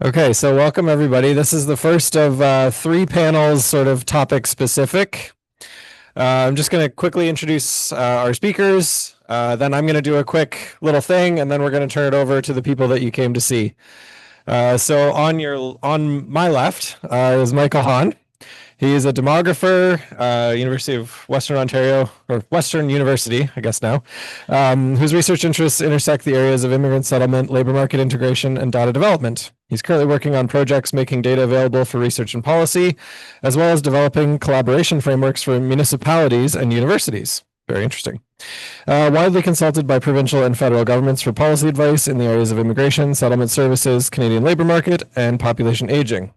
Okay, so welcome everybody. This is the first of three panels, sort of topic specific. I'm just going to quickly introduce our speakers. Then I'm going to do a quick little thing, and then we're going to turn it over to the people that you came to see. So on my left is Michael Haan. He is a demographer, University of Western Ontario, or Western University, I guess now, whose research interests intersect the areas of immigrant settlement, labor market integration, and data development. He's currently working on projects making data available for research and policy, as well as developing collaboration frameworks for municipalities and universities. Very interesting. Widely consulted by provincial and federal governments for policy advice in the areas of immigration, settlement services, Canadian labor market, and population aging.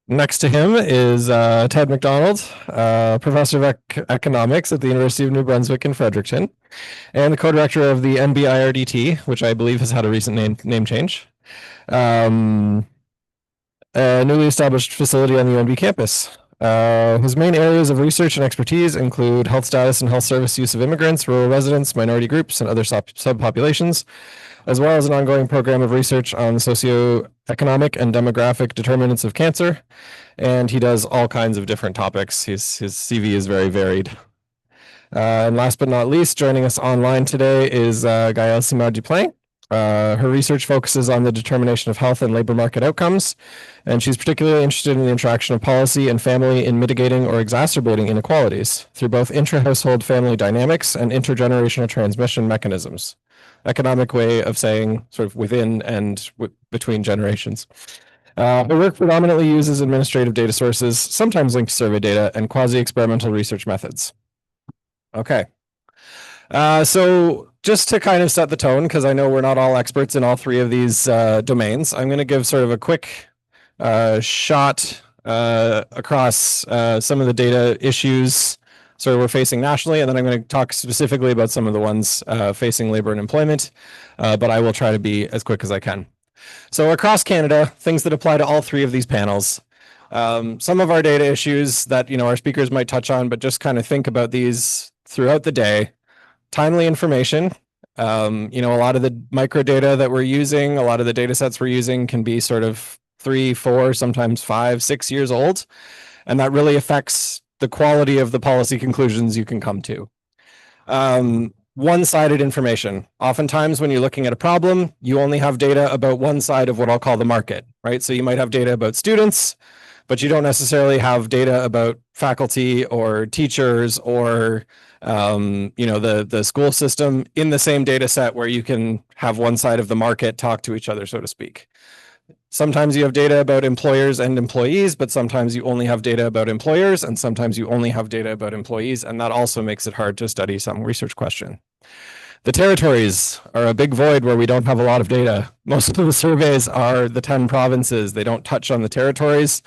Next to him is Ted McDonald, professor of economics at the University of New Brunswick in Fredericton, and the co-director of the NBIRDT, which I believe has had a recent name change. A newly established facility on the UNB campus. His main areas of research and expertise include health status and health service use of immigrants, rural residents, minority groups, and other subpopulations, as well as an ongoing program of research on socioeconomic and demographic determinants of cancer. And he does all kinds of different topics. His CV is very varied. And last but not least, joining us online today is Gaëlle Simard-Duplain. Her research focuses on the determination of health and labor market outcomes, and she's particularly interested in the interaction of policy and family in mitigating or exacerbating inequalities through both intra-household family dynamics and intergenerational transmission mechanisms. Economic way of saying sort of within and between generations. Her work predominantly uses administrative data sources, sometimes linked to survey data, and quasi-experimental research methods. Okay. So just to kind of set the tone, because I know we're not all experts in all three of these domains, I'm going to give sort of a quick shot across some of the data issues we're facing nationally, and then I'm going to talk specifically about some of the ones facing labor and employment, but I will try to be as quick as I can. So across Canada, things that apply to all three of these panels. Some of our data issues that our speakers might touch on, but just kind of think about these throughout the day. Timely information. A lot of the micro data that we're using, a lot of the data sets we're using can be sort of 3, 4, sometimes 5, 6 years old, and that really affects the quality of the policy conclusions you can come to. One-sided information. Oftentimes when you're looking at a problem, you only have data about one side of what I'll call the market, right? So you might have data about students, but you don't necessarily have data about faculty or teachers or the school system in the same data set where you can have one side of the market talk to each other, so to speak. Sometimes you have data about employers and employees, but sometimes you only have data about employers, and sometimes you only have data about employees, and that also makes it hard to study some research question. The territories are a big void where we don't have a lot of data. Most of the surveys are the 10 provinces. They don't touch on the territories.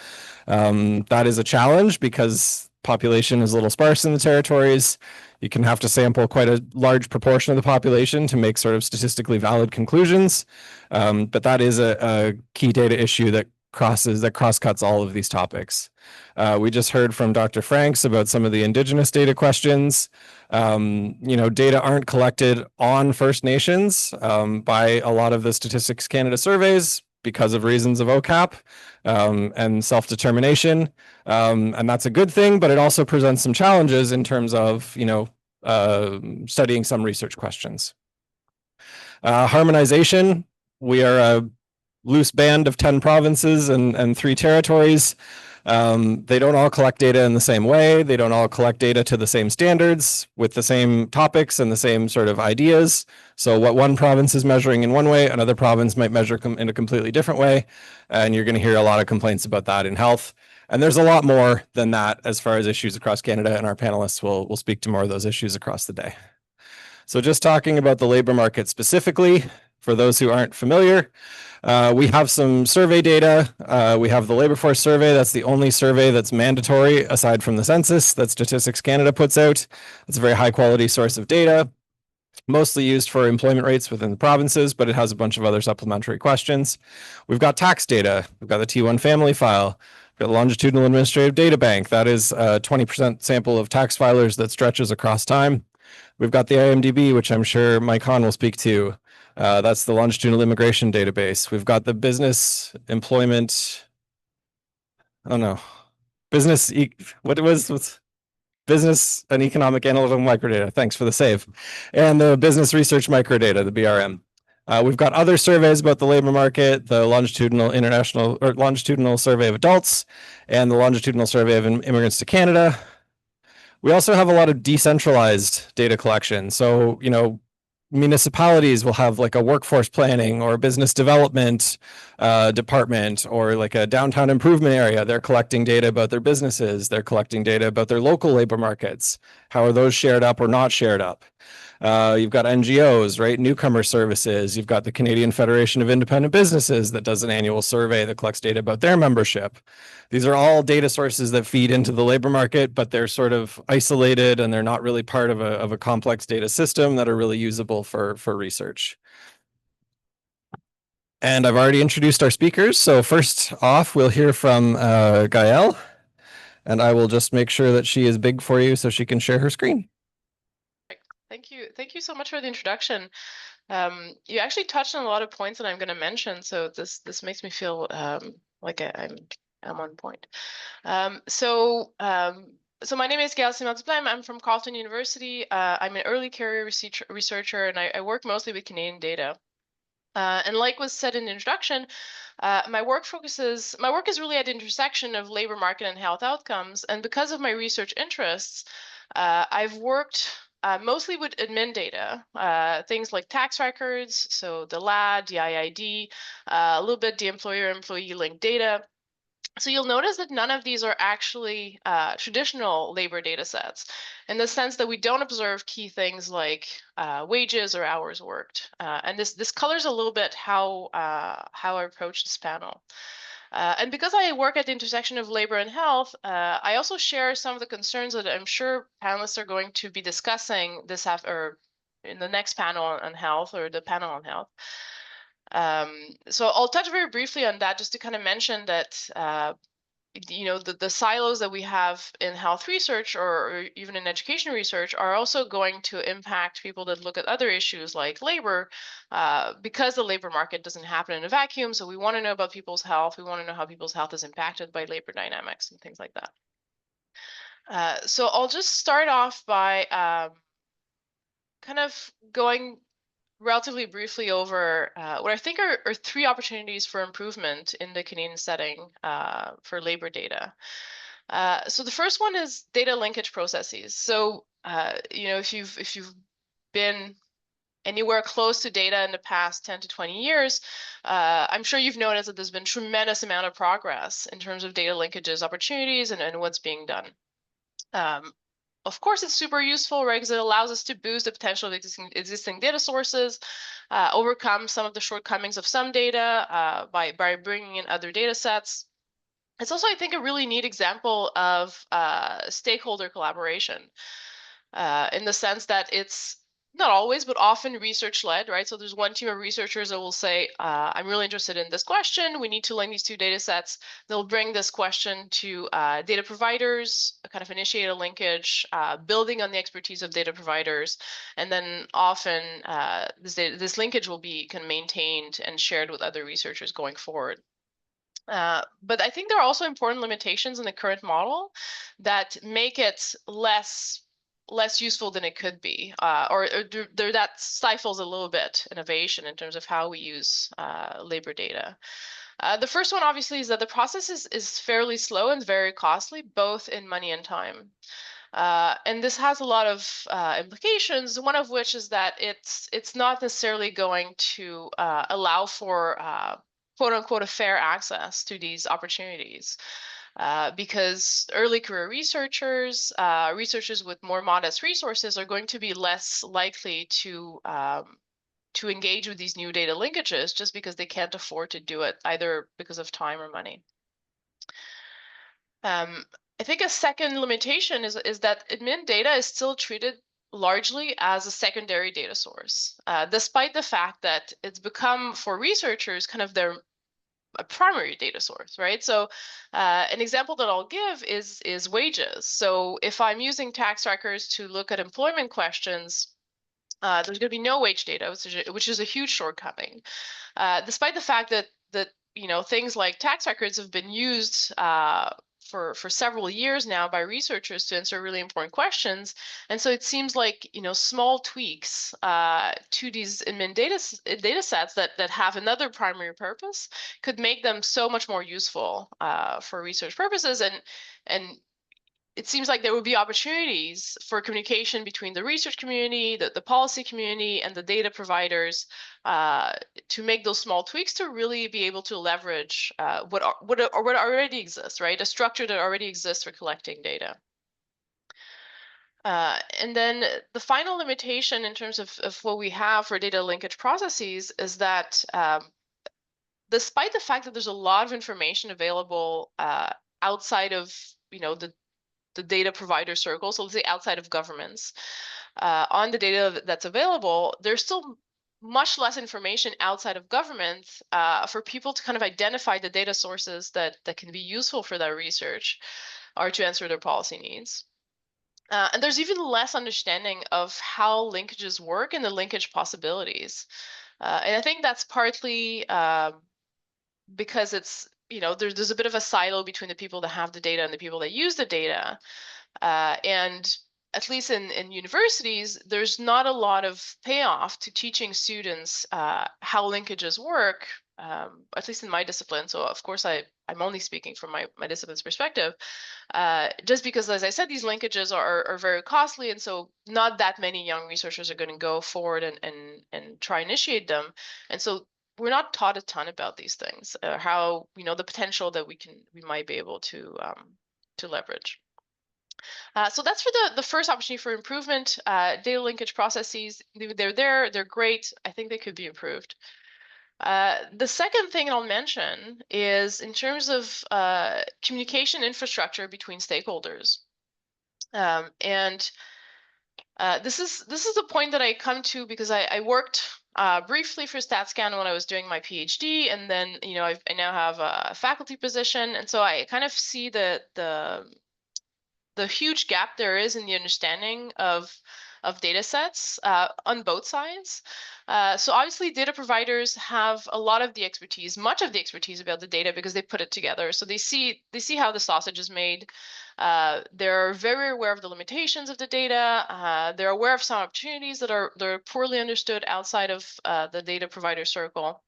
That is a challenge because population is a little sparse in the territories. You can have to sample quite a large proportion of the population to make sort of statistically valid conclusions. But that is a key data issue that cross-cuts all of these topics. We just heard from Dr. Franks about some of the Indigenous data questions. Data aren't collected on First Nations by a lot of the Statistics Canada surveys because of reasons of OCAP and self-determination. And that's a good thing, but it also presents some challenges in terms of, studying some research questions. Harmonization. We are a loose band of 10 provinces and 3 territories. They don't all collect data in the same way. They don't all collect data to the same standards with the same topics and the same sort of ideas. So what one province is measuring in one way, another province might measure in a completely different way. And you're going to hear a lot of complaints about that in health. And there's a lot more than that as far as issues across Canada, and our panelists will speak to more of those issues across the day. So just talking about the labor market specifically, for those who aren't familiar, we have some survey data. We have the labor force survey. That's the only survey that's mandatory aside from the census that Statistics Canada puts out. It's a very high quality source of data, mostly used for employment rates within the provinces, but it has a bunch of other supplementary questions. We've got tax data. We've got the T1 family file. We've got the longitudinal administrative data bank. That is a 20% sample of tax filers that stretches across time. We've got the IMDb, which I'm sure Mike Haan will speak to. That's the longitudinal immigration database. We've got the business employment. Oh no, business. What it was business and economic analytical microdata. Thanks for the save. And the business research microdata, the BRM. We've got other surveys about the labor market, the longitudinal international or longitudinal survey of adults, and the longitudinal survey of immigrants to Canada. We also have a lot of decentralized data collection. So, municipalities will have like a workforce planning or business development department, or like a downtown improvement area. They're collecting data about their businesses. They're collecting data about their local labor markets. How are those shared up or not shared up? You've got NGOs, right? Newcomer services. You've got the Canadian Federation of Independent Businesses that does an annual survey that collects data about their membership. These are all data sources that feed into the labor market, but they're sort of isolated and they're not really part of a complex data system that are really usable for research. And I've already introduced our speakers. So first off, we'll hear from Gaëlle, and I will just make sure that she is big for you so she can share her screen. Thank you. Thank you so much for the introduction. You actually touched on a lot of points that I'm going to mention, so this makes me feel like I'm on point. So my name is Gaëlle Simard-Duplain. I'm from Carleton University. I'm an early career researcher, and I work mostly with Canadian data. And like was said in the introduction, my work is really at the intersection of labor market and health outcomes. And because of my research interests, I've worked mostly with admin data, things like tax records, so the LAD, the IID, a little bit the employer-employee linked data. So you'll notice that none of these are actually traditional labor data sets, in the sense that we don't observe key things like wages or hours worked. And this colors a little bit how I approach this panel. And because I work at the intersection of labor and health, I also share some of the concerns that I'm sure panelists are going to be discussing or in the next panel on health, or the panel on health. So I'll touch very briefly on that, just to kind of mention that the silos that we have in health research, or even in education research, are also going to impact people that look at other issues like labor, because the labor market doesn't happen in a vacuum. So we want to know about people's health. We want to know how people's health is impacted by labor dynamics and things like that. So I'll just start off by kind of going relatively briefly over what I think are three opportunities for improvement in the Canadian setting for labor data. So the first one is data linkage processes. So if you've been anywhere close to data in the past 10 to 20 years, I'm sure you've noticed that there's been tremendous amount of progress in terms of data linkages, opportunities, and what's being done. Of course, it's super useful, right? Because it allows us to boost the potential of existing data sources, overcome some of the shortcomings of some data by bringing in other data sets. It's also, I think, a really neat example of stakeholder collaboration, in the sense that it's not always, but often research-led, right? So there's one team of researchers that will say, I'm really interested in this question. We need to link these two data sets. They'll bring this question to data providers, kind of initiate a linkage, building on the expertise of data providers. And then often this linkage will be kind of maintained and shared with other researchers going forward. But I think there are also important limitations in the current model that make it less useful than it could be, or that stifles a little bit innovation in terms of how we use labor data. The first one, obviously, is that the process is fairly slow and very costly, both in money and time. And this has a lot of implications, one of which is that it's not necessarily going to allow for quote unquote a fair access to these opportunities. Because early career researchers, researchers with more modest resources, are going to be less likely to engage with these new data linkages, just because they can't afford to do it, either because of time or money. I think a second limitation is that admin data is still treated largely as a secondary data source, despite the fact that it's become, for researchers, kind of a primary data source, right? So an example that I'll give is wages. So if I'm using tax records to look at employment questions, There's going to be no wage data, which is a huge shortcoming, despite the fact that things like tax records have been used for several years now by researchers to answer really important questions. And so it seems like small tweaks to these admin data sets that have another primary purpose could make them so much more useful for research purposes. And it seems like there would be opportunities for communication between the research community, the policy community, and the data providers to make those small tweaks to really be able to leverage what already exists, right? A structure that already exists for collecting data. And then the final limitation in terms of what we have for data linkage processes is that despite the fact that there's a lot of information available outside of the data provider circle, so let's say outside of governments, on the data that's available, there's still much less information outside of government for people to kind of identify the data sources that can be useful for that research or to answer their policy needs. And there's even less understanding of how linkages work and the linkage possibilities. And I think that's partly because it's, there's a bit of a silo between the people that have the data and the people that use the data. And at least in universities, there's not a lot of payoff to teaching students how linkages work, at least in my discipline. So of course, I'm only speaking from my discipline's perspective, just because, as I said, these linkages are very costly. And so not that many young researchers are going to go forward and try initiate them. And so we're not taught a ton about these things, how, the potential that we might be able to leverage. So that's for the first opportunity for improvement. Data linkage processes, they're great. I think they could be improved. The second thing I'll mention is in terms of communication infrastructure between stakeholders. And this is the point that I come to because I worked briefly for StatScan when I was doing my PhD, and then I now have a faculty position, and so I kind of see the huge gap there is in the understanding of data sets on both sides. So obviously data providers have a lot of the expertise, much of the expertise about the data because they put it together. So they see how the sausage is made. They're very aware of the limitations of the data. They're aware of some opportunities that are poorly understood outside of the data provider circle.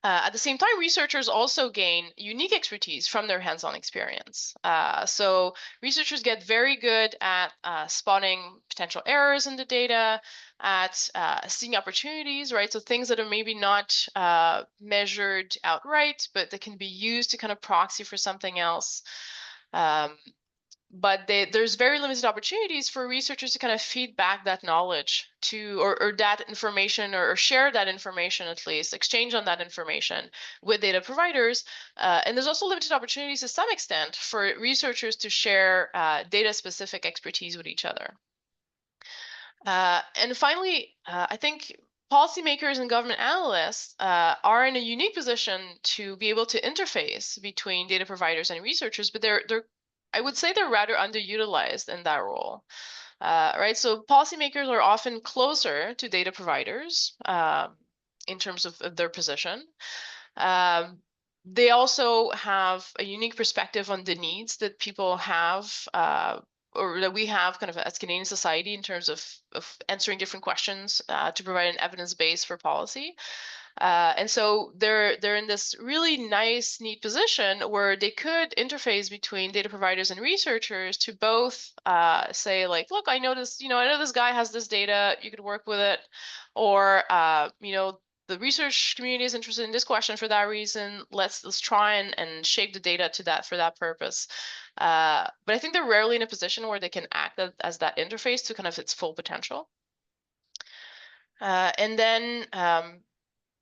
At the same time, researchers also gain unique expertise from their hands-on experience. So researchers get very good at spotting potential errors in the data, at seeing opportunities, right? So things that are maybe not measured outright, but that can be used to kind of proxy for something else. But there's very limited opportunities for researchers to kind of feed back that knowledge to, or that information, or share that information, at least exchange on that information with data providers. And there's also limited opportunities to some extent for researchers to share data-specific expertise with each other. And finally, I think policymakers and government analysts are in a unique position to be able to interface between data providers and researchers, but I would say they're rather underutilized in that role, right? So policymakers are often closer to data providers in terms of their position. They also have a unique perspective on the needs that people have, or that we have kind of as Canadian society in terms of answering different questions to provide an evidence base for policy. And so they're in this really nice, neat position where they could interface between data providers and researchers to both say, like, look, I know this guy has this data, you could work with it, or the research community is interested in this question for that reason. Let's try and shape the data for that purpose. But I think they're rarely in a position where they can act as that interface to kind of its full potential. And then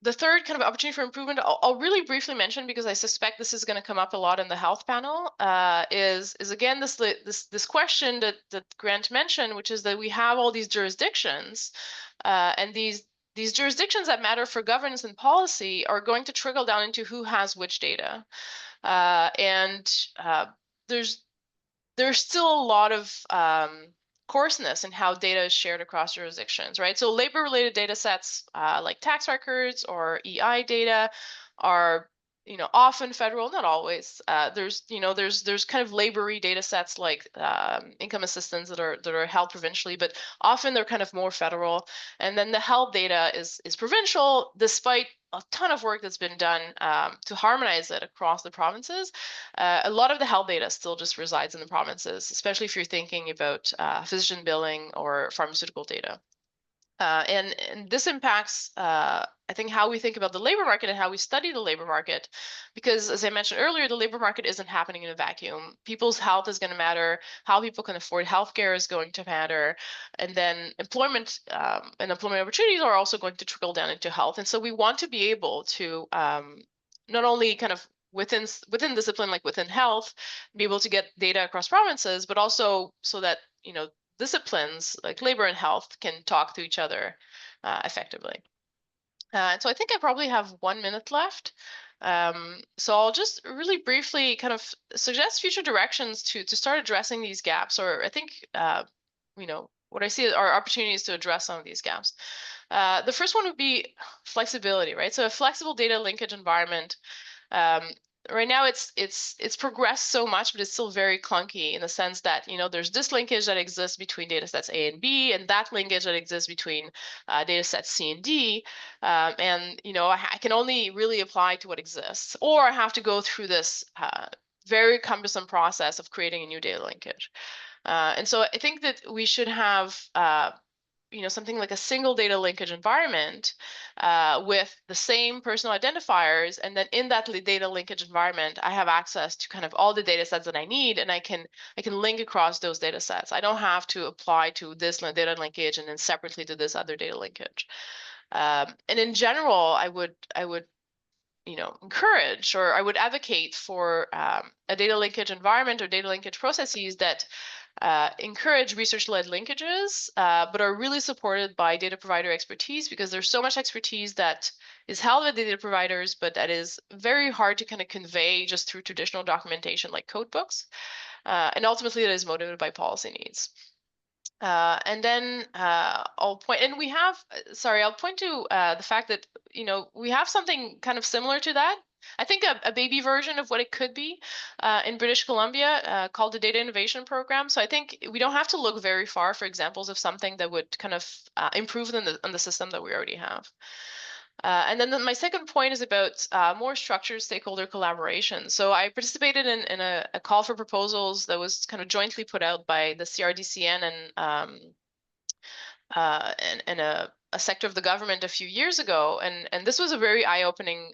the third kind of opportunity for improvement, I'll really briefly mention because I suspect this is going to come up a lot in the health panel, is again this question that Grant mentioned, which is that we have all these jurisdictions, and these jurisdictions that matter for governance and policy are going to trickle down into who has which data, and there's still a lot of coarseness in how data is shared across jurisdictions, right? So labor-related data sets like tax records or EI data are often federal, not always. There's kind of labory data sets like income assistance that are held provincially, but often they're kind of more federal. And then the health data is provincial, despite a ton of work that's been done to harmonize it across the provinces. A lot of the health data still just resides in the provinces, especially if you're thinking about physician billing or pharmaceutical data. And this impacts, I think, how we think about the labor market and how we study the labor market. Because as I mentioned earlier, the labor market isn't happening in a vacuum. People's health is going to matter. How people can afford healthcare is going to matter. And then employment and employment opportunities are also going to trickle down into health. And so we want to be able to not only kind of within discipline, like within health, be able to get data across provinces, but also so that, disciplines like labor and health can talk to each other effectively. And so I think I probably have 1 minute left. So I'll just really briefly kind of suggest future directions to start addressing these gaps, or I think, what I see are opportunities to address some of these gaps. The first one would be flexibility, right? So a flexible data linkage environment. Right now it's progressed so much, but it's still very clunky in the sense that there's this linkage that exists between data sets A and B, and that linkage that exists between data sets C and D, and I can only really apply to what exists, or I have to go through this very cumbersome process of creating a new data linkage. And so I think that we should have something like a single data linkage environment with the same personal identifiers, and then in that data linkage environment, I have access to kind of all the data sets that I need, and I can link across those data sets. I don't have to apply to this data linkage and then separately to this other data linkage. And in general, I would encourage, or I would advocate for a data linkage environment or data linkage processes that encourage research-led linkages, but are really supported by data provider expertise, because there's so much expertise that is held by the data providers, but that is very hard to kind of convey just through traditional documentation like code books. And ultimately, that is motivated by policy needs. And then I'll point to the fact that we have something kind of similar to that. I think a baby version of what it could be in British Columbia called the Data Innovation Program. So I think we don't have to look very far for examples of something that would kind of improve on the system that we already have. And then my second point is about more structured stakeholder collaboration. So I participated in a call for proposals that was kind of jointly put out by the CRDCN and a sector of the government a few years ago. And this was a very eye-opening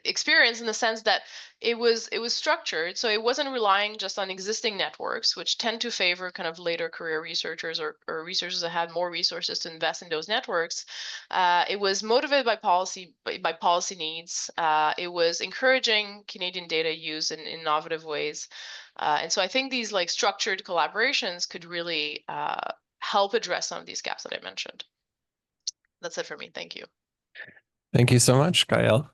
experience, in the sense that it was structured, so it wasn't relying just on existing networks, which tend to favor kind of later career researchers or researchers that had more resources to invest in those networks. It was motivated by policy needs. It was encouraging Canadian data use in innovative ways, and so I think these like structured collaborations could really help address some of these gaps that I mentioned. That's it for me. Thank you. Thank you so much, Gaëlle.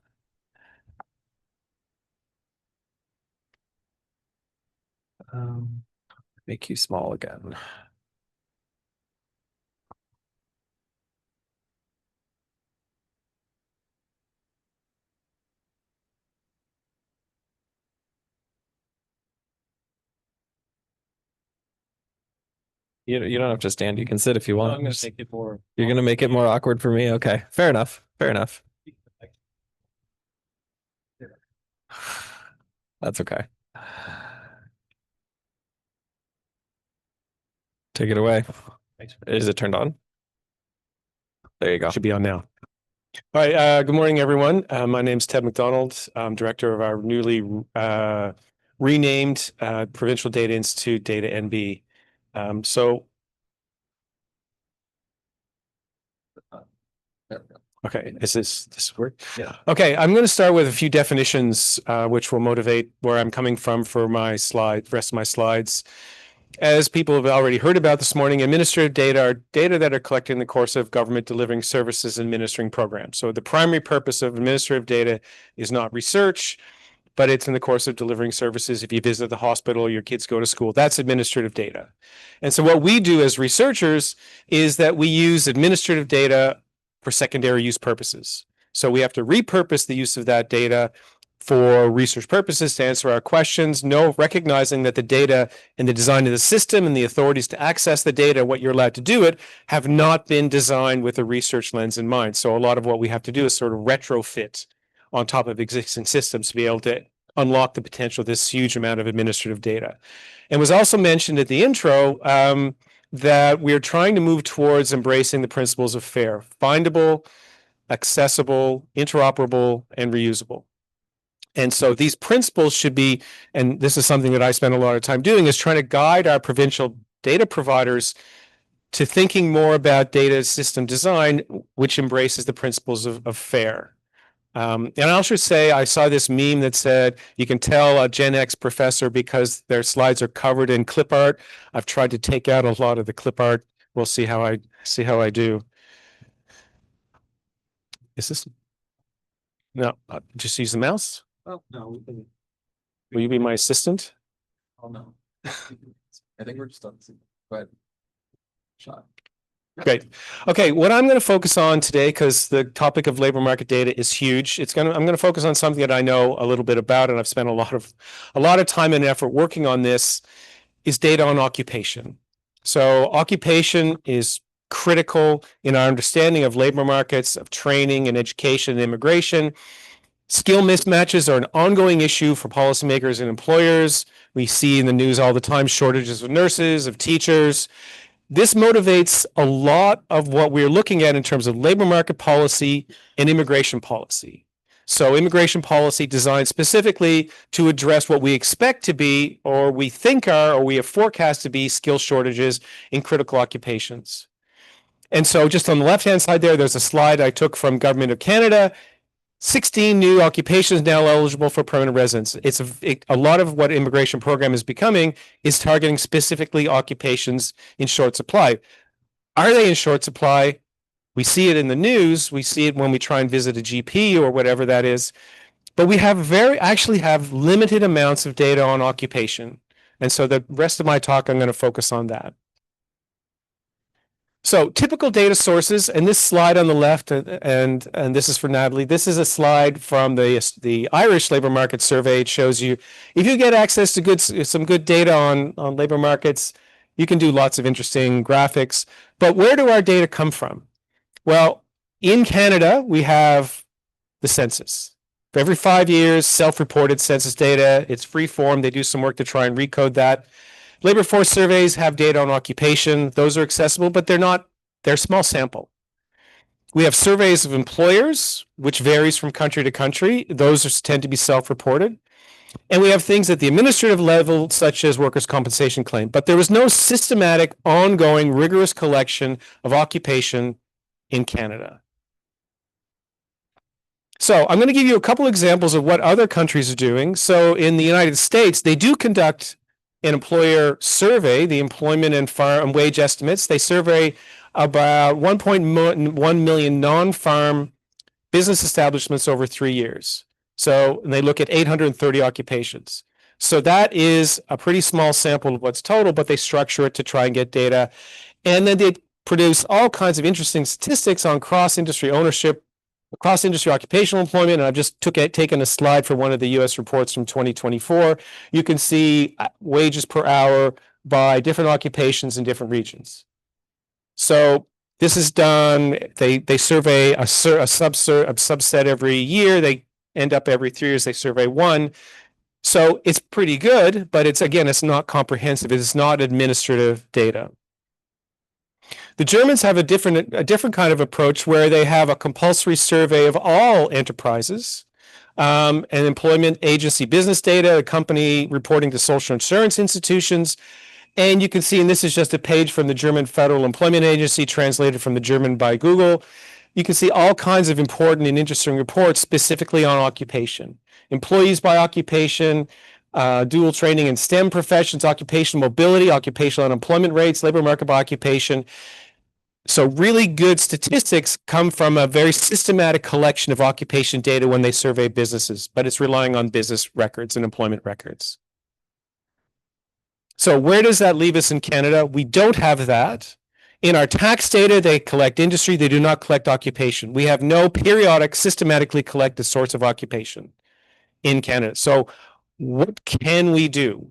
Make you small again. You don't have to stand. You can sit if you want. I'm going to make it more. You're going to make it more awkward for me. Okay, fair enough. Fair enough. That's okay. Take it away. Is it turned on? There you go. Should be on now. All right. Good morning, everyone. My name is Ted McDonald. I'm director of our newly renamed Provincial Data Institute, Data NB. Okay, is this work? Yeah. Okay, I'm going to start with a few definitions, which will motivate where I'm coming from for my rest of my slides. As people have already heard about this morning, administrative data are data that are collected in the course of government delivering services and administering programs. So the primary purpose of administrative data is not research. but it's in the course of delivering services. If you visit the hospital, your kids go to school, that's administrative data. And so what we do as researchers is that we use administrative data for secondary use purposes. So we have to repurpose the use of that data for research purposes to answer our questions, recognizing that the data and the design of the system and the authorities to access the data, what you're allowed to do it, have not been designed with a research lens in mind. So a lot of what we have to do is sort of retrofit on top of existing systems to be able to unlock the potential of this huge amount of administrative data. And was also mentioned at the intro that we're trying to move towards embracing the principles of FAIR: findable, accessible, interoperable, and reusable. And so these principles should be, and this is something that I spend a lot of time doing, is trying to guide our provincial data providers to thinking more about data system design, which embraces the principles of FAIR. And I'll just say, I saw this meme that said, you can tell a Gen X professor because their slides are covered in clip art. I've tried to take out a lot of the clip art. We'll see how I do. Is this? No, just use the mouse. Oh, no. Will you be my assistant? Oh, no. I think we're just on. Go ahead. Shot. Great. Okay, what I'm going to focus on today, because the topic of labor market data is huge, I'm going to focus on something that I know a little bit about, and I've spent a lot of time and effort working on this, is data on occupation. So occupation is critical in our understanding of labor markets, of training and education and immigration. Skill mismatches are an ongoing issue for policymakers and employers. We see in the news all the time shortages of nurses, of teachers. This motivates a lot of what we're looking at in terms of labor market policy and immigration policy. So immigration policy designed specifically to address what we expect to be, or we think are, or we have forecast to be, skill shortages in critical occupations. And so just on the left-hand side there's a slide I took from Government of Canada. 16 new occupations now eligible for permanent residence. A lot of what immigration program is becoming is targeting specifically occupations in short supply. Are they in short supply? We see it in the news. We see it when we try and visit a GP or whatever that is. But we actually have limited amounts of data on occupation. And so the rest of my talk, I'm going to focus on that. So typical data sources, and this slide on the left, and this is for Natalie, this is a slide from the Irish labor market survey. It shows you, if you get access to some good data on labor markets, you can do lots of interesting graphics. But where do our data come from? Well, in Canada, we have the census. For every 5 years, self-reported census data. It's free form. They do some work to try and recode that. Labor force surveys have data on occupation. Those are accessible, but they're small sample. We have surveys of employers, which varies from country to country. Those tend to be self-reported. And we have things at the administrative level, such as workers' compensation claim. But there was no systematic, ongoing, rigorous collection of occupation in Canada. So I'm going to give you a couple examples of what other countries are doing. So in the United States, they do conduct an employer survey, the employment and wage estimates. They survey about 1.1 million non-farm business establishments over 3 years. So they look at 830 occupations. So that is a pretty small sample of what's total, but they structure it to try and get data. And then they produce all kinds of interesting statistics on cross-industry ownership, cross-industry occupational employment, and I've just taken a slide from one of the U.S. reports from 2024. You can see wages per hour by different occupations in different regions. So this is done, they survey a subset every year. They end up every 3 years, they survey one. So it's pretty good, but it's not comprehensive. It's not administrative data. The Germans have a different kind of approach where they have a compulsory survey of all enterprises, and employment agency business data, a company reporting to social insurance institutions. And you can see, and this is just a page from the German Federal Employment Agency, translated from the German by Google. You can see all kinds of important and interesting reports specifically on occupation. Employees by occupation, dual training in STEM professions, occupational mobility, occupational unemployment rates, labor market by occupation. So really good statistics come from a very systematic collection of occupation data when they survey businesses, but it's relying on business records and employment records. So where does that leave us in Canada? We don't have that. In our tax data, they collect industry, they do not collect occupation. We have no periodic, systematically collected source of occupation in Canada. So what can we do?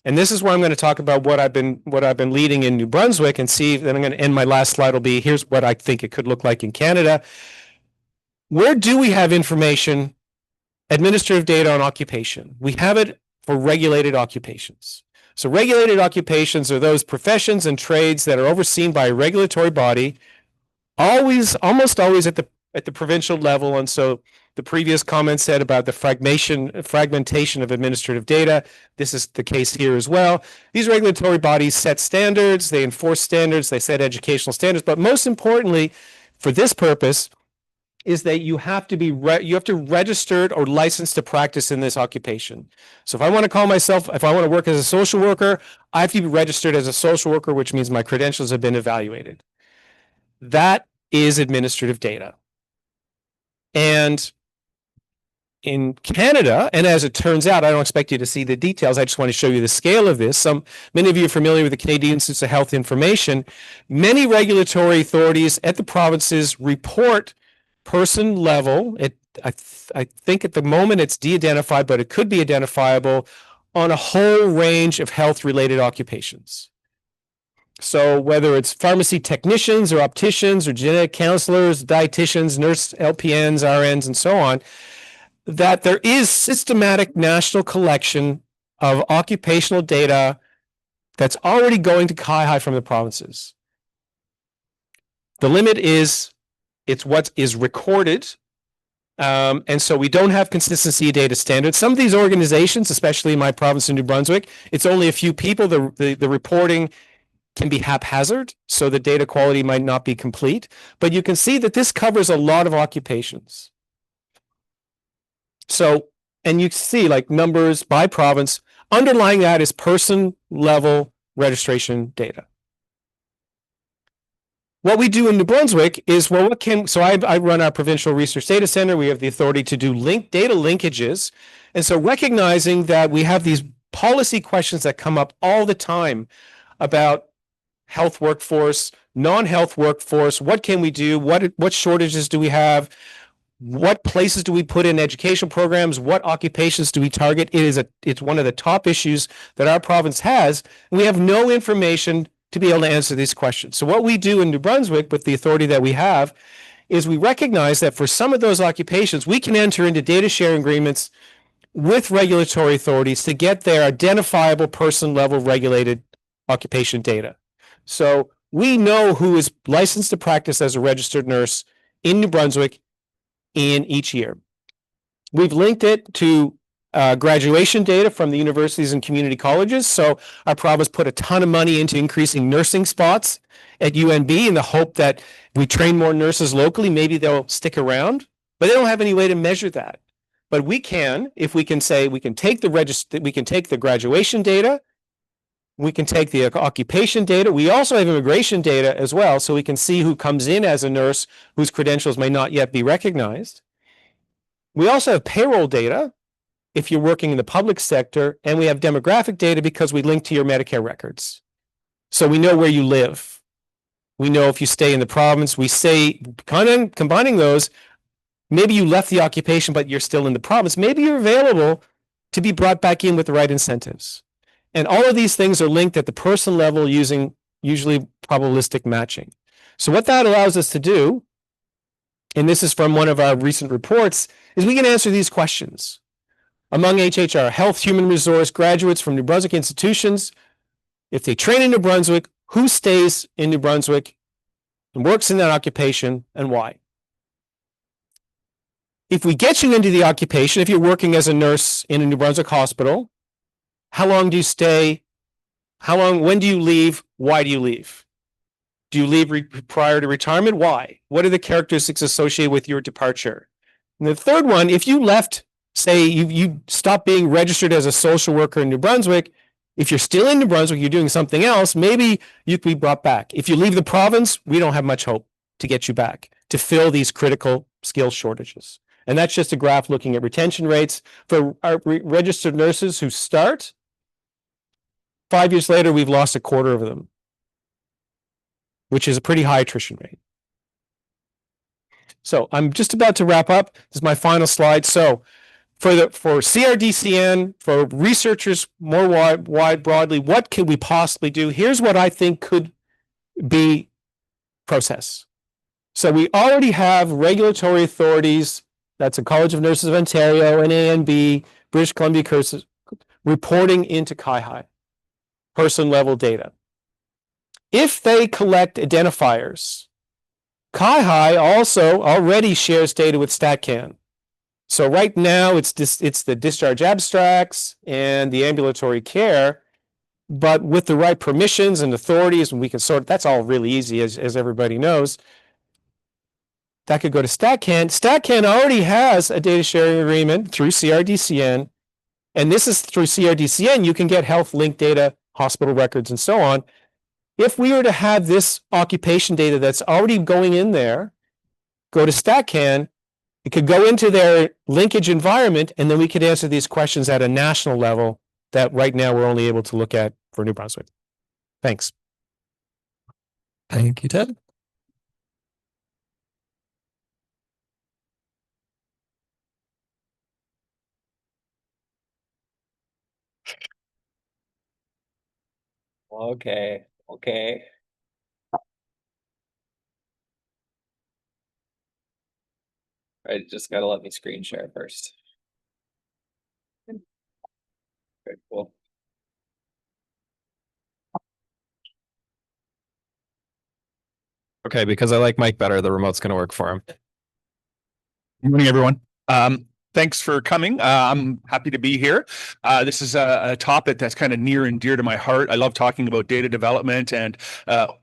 And this is where I'm going to talk about what I've been leading in New Brunswick, and see, then I'm going to end. My last slide will be, here's what I think it could look like in Canada. Where do we have information, administrative data on occupation? We have it for regulated occupations. So regulated occupations are those professions and trades that are overseen by a regulatory body, almost always at the provincial level. And so the previous comment said about the fragmentation of administrative data. This is the case here as well. These regulatory bodies set standards, they enforce standards, they set educational standards, but most importantly, for this purpose, is that you have to be registered or licensed to practice in this occupation. So if I want to call myself, if I want to work as a social worker, I have to be registered as a social worker, which means my credentials have been evaluated. That is administrative data. And in Canada, and as it turns out, I don't expect you to see the details, I just want to show you the scale of this. Many of you are familiar with the Canadian Institutes of Health Information. Many regulatory authorities at the provinces report person level. I think at the moment it's de-identified, but it could be identifiable on a whole range of health-related occupations. So whether it's pharmacy technicians or opticians or genetic counselors, dietitians, nurse LPNs, RNs, and so on, that there is systematic national collection of occupational data that's already going to CIHI from the provinces. The limit is it's what is recorded. And so we don't have consistency of data standards. Some of these organizations, especially in my province in New Brunswick, it's only a few people. The reporting can be haphazard, so the data quality might not be complete. But you can see that this covers a lot of occupations. So, and you see like numbers by province. Underlying that is person level registration data. What we do in New Brunswick is, well, I run our provincial research data center. We have the authority to do data linkages. And so recognizing that we have these policy questions that come up all the time about health workforce, non-health workforce, what can we do? What shortages do we have? What places do we put in educational programs? What occupations do we target? It's one of the top issues that our province has. And we have no information to be able to answer these questions. So what we do in New Brunswick with the authority that we have is we recognize that for some of those occupations, we can enter into data sharing agreements with regulatory authorities to get their identifiable person level regulated occupation data. So we know who is licensed to practice as a registered nurse in New Brunswick in each year. We've linked it to graduation data from the universities and community colleges. So our province put a ton of money into increasing nursing spots at UNB in the hope that we train more nurses locally. Maybe they'll stick around, but they don't have any way to measure that. But we can, if we can say we can take the graduation data, we can take the occupation data. We also have immigration data as well, so we can see who comes in as a nurse whose credentials may not yet be recognized. We also have payroll data if you're working in the public sector, and we have demographic data because we link to your Medicare records. So we know where you live. We know if you stay in the province. We say, combining those, maybe you left the occupation, but you're still in the province. Maybe you're available to be brought back in with the right incentives. And all of these things are linked at the person level using usually probabilistic matching. So what that allows us to do, and this is from one of our recent reports, is we can answer these questions. Among HHR, health, human resource graduates from New Brunswick institutions, if they train in New Brunswick, who stays in New Brunswick and works in that occupation and why? If we get you into the occupation, if you're working as a nurse in a New Brunswick hospital, how long do you stay? When do you leave? Why do you leave? Do you leave prior to retirement? Why? What are the characteristics associated with your departure? And the third one, if you left, say you stopped being registered as a social worker in New Brunswick, If you're still in New Brunswick, you're doing something else, maybe you could be brought back. If you leave the province, we don't have much hope to get you back to fill these critical skill shortages. And that's just a graph looking at retention rates for our registered nurses who start. 5 years later, we've lost a quarter of them, which is a pretty high attrition rate. So I'm just about to wrap up. This is my final slide. So for CRDCN, for researchers more wide broadly, what can we possibly do? Here's what I think could be process. So we already have regulatory authorities, that's the College of Nurses of Ontario, NANB, British Columbia Curses, reporting into CIHI, person level data. If they collect identifiers, CIHI also already shares data with StatCan. So right now it's the discharge abstracts and the ambulatory care, but with the right permissions and authorities, and we can sort, that's all really easy as everybody knows. That could go to StatCan. StatCan already has a data sharing agreement through CRDCN, and this is through CRDCN, you can get health link data, hospital records, and so on. If we were to have this occupation data that's already going in there, go to StatCan, it could go into their linkage environment, and then we could answer these questions at a national level that right now we're only able to look at for New Brunswick. Thanks. Thank you, Ted. Okay. I just gotta let me screen share first. Very cool. Okay, because I like Mike better, the remote's going to work for him. Good morning, everyone. Thanks for coming. I'm happy to be here. This is a topic that's kind of near and dear to my heart. I love talking about data development and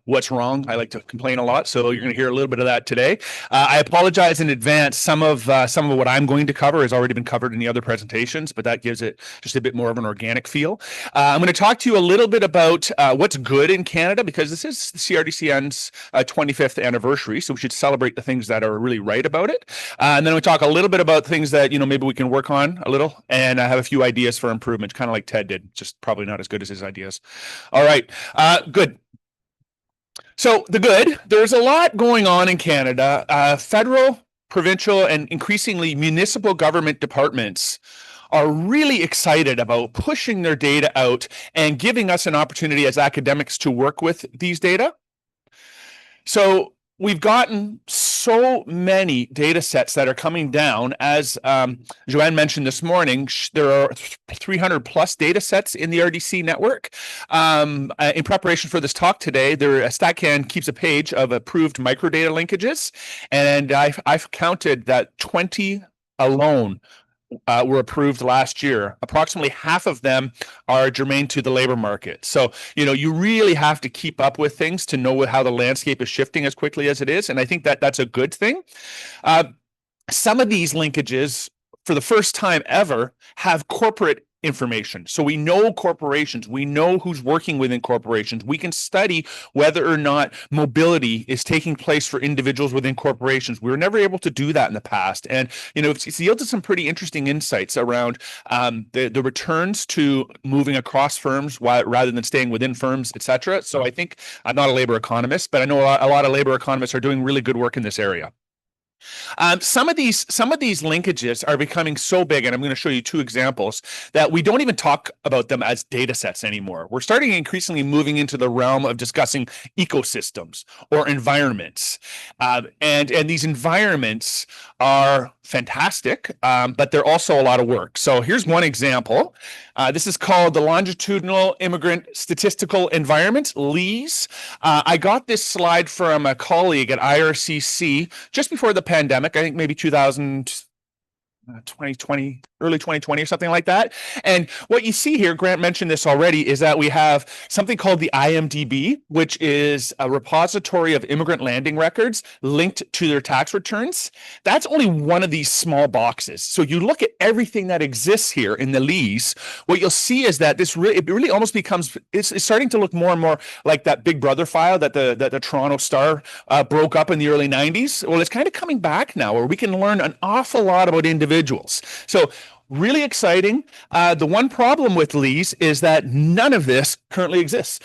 what's wrong. I like to complain a lot, so you're going to hear a little bit of that today. I apologize in advance. Some of what I'm going to cover has already been covered in the other presentations, but that gives it just a bit more of an organic feel. I'm going to talk to you a little bit about what's good in Canada, because this is the CRDCN's 25th anniversary, so we should celebrate the things that are really right about it. And then we talk a little bit about things that maybe we can work on a little, and I have a few ideas for improvement, kind of like Ted did, just probably not as good as his ideas. All right, good. So the good, there's a lot going on in Canada. Federal, provincial, and increasingly municipal government departments are really excited about pushing their data out and giving us an opportunity as academics to work with these data. So we've gotten so many data sets that are coming down. As Joanne mentioned this morning, there are 300 plus data sets in the RDC network. In preparation for this talk today, StatCan keeps a page of approved microdata linkages, and I've counted that 20 alone were approved last year. Approximately half of them are germane to the labor market. So, you really have to keep up with things to know how the landscape is shifting as quickly as it is. And I think that that's a good thing. Some of these linkages, for the first time ever, have corporate information. So we know corporations, we know who's working within corporations. We can study whether or not mobility is taking place for individuals within corporations. We were never able to do that in the past. And, it's yielded some pretty interesting insights around the returns to moving across firms rather than staying within firms, et cetera. So I think, I'm not a labor economist, but I know a lot of labor economists are doing really good work in this area. Some of these linkages are becoming so big, and I'm going to show you two examples, that we don't even talk about them as data sets anymore. We're starting increasingly moving into the realm of discussing ecosystems or environments. And these environments are fantastic, but they're also a lot of work. So here's one example. This is called the Longitudinal Immigrant Statistical Environment, LIS. I got this slide from a colleague at IRCC just before the pandemic, I think maybe 2020, early 2020 or something like that. And what you see here, Grant mentioned this already, is that we have something called the IMDb, which is a repository of immigrant landing records linked to their tax returns. That's only one of these small boxes. So you look at everything that exists here in the LEAs, what you'll see is that it really almost becomes, it's starting to look more and more like that Big Brother file that the Toronto Star broke up in the early 90s. Well, it's kind of coming back now where we can learn an awful lot about individuals. So really exciting. The one problem with LEAs is that none of this currently exists.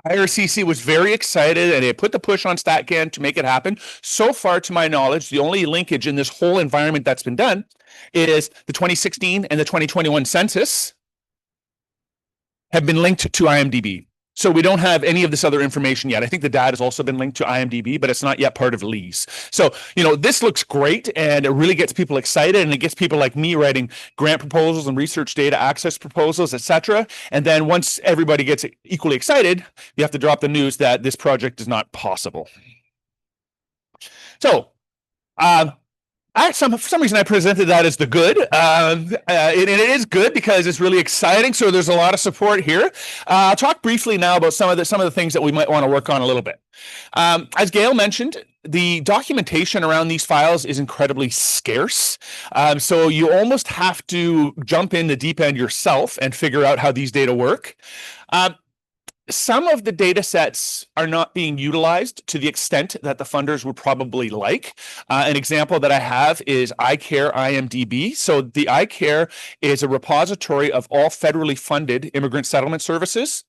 IRCC was very excited and they put the push on StatCan to make it happen. So far, to my knowledge, the only linkage in this whole environment that's been done is the 2016 and the 2021 census have been linked to IMDb. So we don't have any of this other information yet. I think the data has also been linked to IMDb, but it's not yet part of LEAs. So, this looks great and it really gets people excited and it gets people like me writing grant proposals and research data access proposals, etc. And then once everybody gets equally excited, you have to drop the news that this project is not possible. So, for some reason, I presented that as the good. It is good because it's really exciting. So there's a lot of support here. I'll talk briefly now about some of the things that we might want to work on a little bit. As Gaëlle mentioned, the documentation around these files is incredibly scarce. So you almost have to jump in the deep end yourself and figure out how these data work. Some of the data sets are not being utilized to the extent that the funders would probably like. An example that I have is iCare IMDb. So the iCare is a repository of all federally funded immigrant settlement services,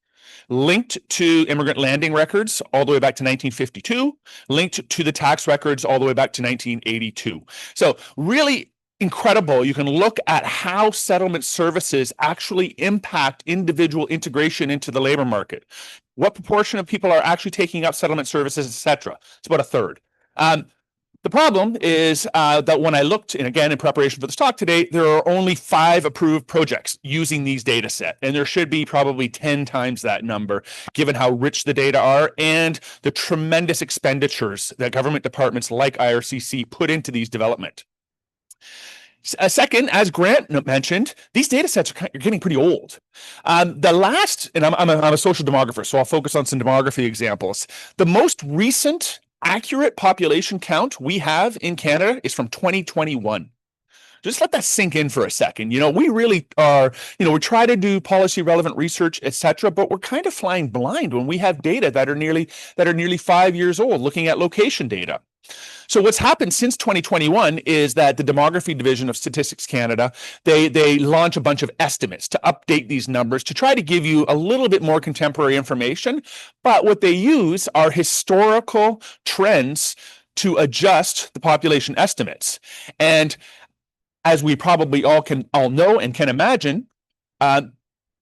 linked to immigrant landing records all the way back to 1952, linked to the tax records all the way back to 1982. So really incredible. You can look at how settlement services actually impact individual integration into the labor market. What proportion of people are actually taking up settlement services, etc. It's about a third. The problem is that when I looked, and again, in preparation for this talk today, there are only 5 approved projects using these data set, and there should be probably 10 times that number, given how rich the data are and the tremendous expenditures that government departments like IRCC put into these development. Second, as Grant mentioned, these data sets are getting pretty old. The last, and I'm a social demographer, so I'll focus on some demography examples. The most recent accurate population count we have in Canada is from 2021. Just let that sink in for a second. We really are, we try to do policy relevant research, etc., but we're kind of flying blind when we have data that are nearly 5 years old, looking at location data. So what's happened since 2021 is that the Demography Division of Statistics Canada, they launch a bunch of estimates to update these numbers to try to give you a little bit more contemporary information. But what they use are historical trends to adjust the population estimates. And as we probably all know and can imagine,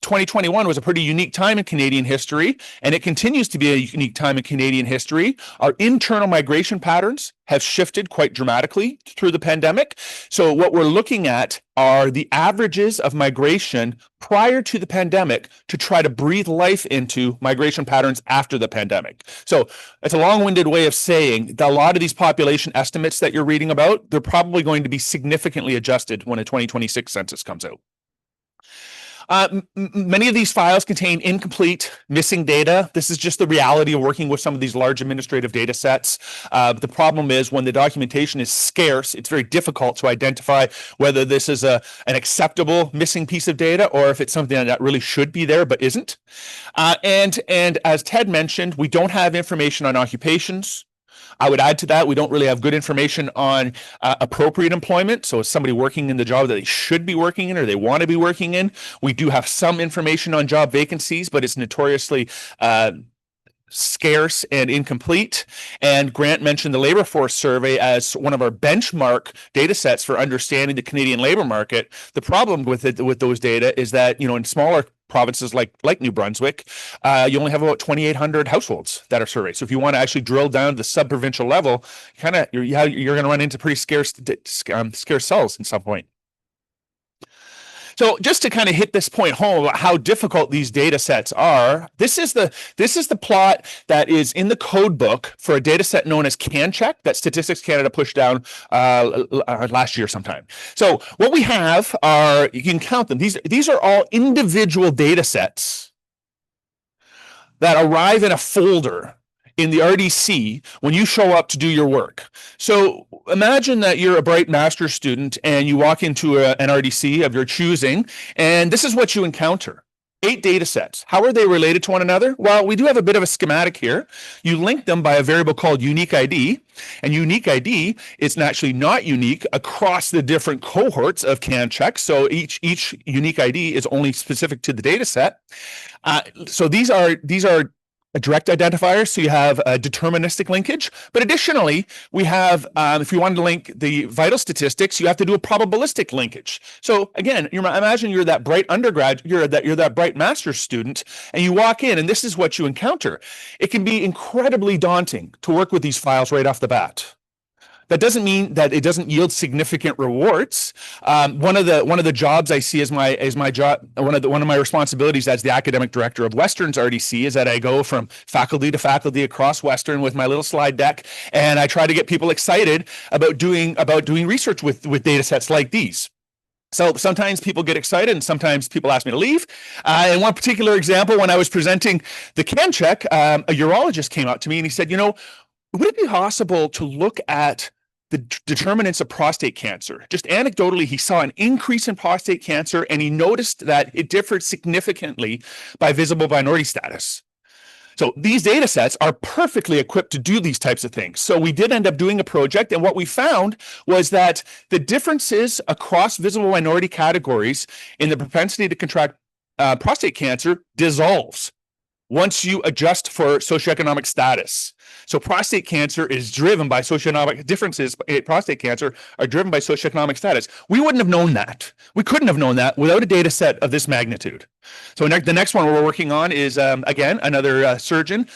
2021 was a pretty unique time in Canadian history, and it continues to be a unique time in Canadian history. Our internal migration patterns have shifted quite dramatically through the pandemic. So what we're looking at are the averages of migration prior to the pandemic to try to breathe life into migration patterns after the pandemic. So it's a long-winded way of saying that a lot of these population estimates that you're reading about, they're probably going to be significantly adjusted when a 2026 census comes out. Many of these files contain incomplete, missing data. This is just the reality of working with some of these large administrative data sets. The problem is when the documentation is scarce, it's very difficult to identify whether this is an acceptable missing piece of data or if it's something that really should be there but isn't. And as Ted mentioned, we don't have information on occupations. I would add to that, we don't really have good information on appropriate employment. So is somebody working in the job that they should be working in or they want to be working in? We do have some information on job vacancies, but it's notoriously scarce and incomplete. And Grant mentioned the labor force survey as one of our benchmark data sets for understanding the Canadian labor market. The problem with those data is that, in smaller provinces like New Brunswick, you only have about 2,800 households that are surveyed. So if you want to actually drill down to the sub-provincial level, you're going to run into pretty scarce cells at some point. So just to kind of hit this point home about how difficult these data sets are, this is the plot that is in the code book for a data set known as CanCheck that Statistics Canada pushed down last year sometime. So what we have are, you can count them. These are all individual data sets that arrive in a folder in the RDC when you show up to do your work. So imagine that you're a bright master's student and you walk into an RDC of your choosing, and this is what you encounter. 8 data sets. How are they related to one another? Well, we do have a bit of a schematic here. You link them by a variable called unique ID, and unique ID is actually not unique across the different cohorts of CanCheck. So each unique ID is only specific to the data set. So these are a direct identifier, so you have a deterministic linkage. But additionally, we have, if you wanted to link the vital statistics, you have to do a probabilistic linkage. So again, imagine you're that bright undergrad, you're that bright master's student, and you walk in, and this is what you encounter. It can be incredibly daunting to work with these files right off the bat. That doesn't mean that it doesn't yield significant rewards. One of the jobs I see as my job, one of my responsibilities as the academic director of Western's RDC is that I go from faculty to faculty across Western with my little slide deck, and I try to get people excited about doing research with data sets like these. So sometimes people get excited and sometimes people ask me to leave. In one particular example, when I was presenting the CanCheck, a urologist came up to me and he said, would it be possible to look at the determinants of prostate cancer? Just anecdotally, he saw an increase in prostate cancer and he noticed that it differed significantly by visible minority status. So these data sets are perfectly equipped to do these types of things. So we did end up doing a project, and what we found was that the differences across visible minority categories in the propensity to contract prostate cancer dissolves once you adjust for socioeconomic status. So prostate cancer is driven by socioeconomic differences. Prostate cancer are driven by socioeconomic status. We wouldn't have known that. We couldn't have known that without a data set of this magnitude. So the next one we're working on is, again, another surgeon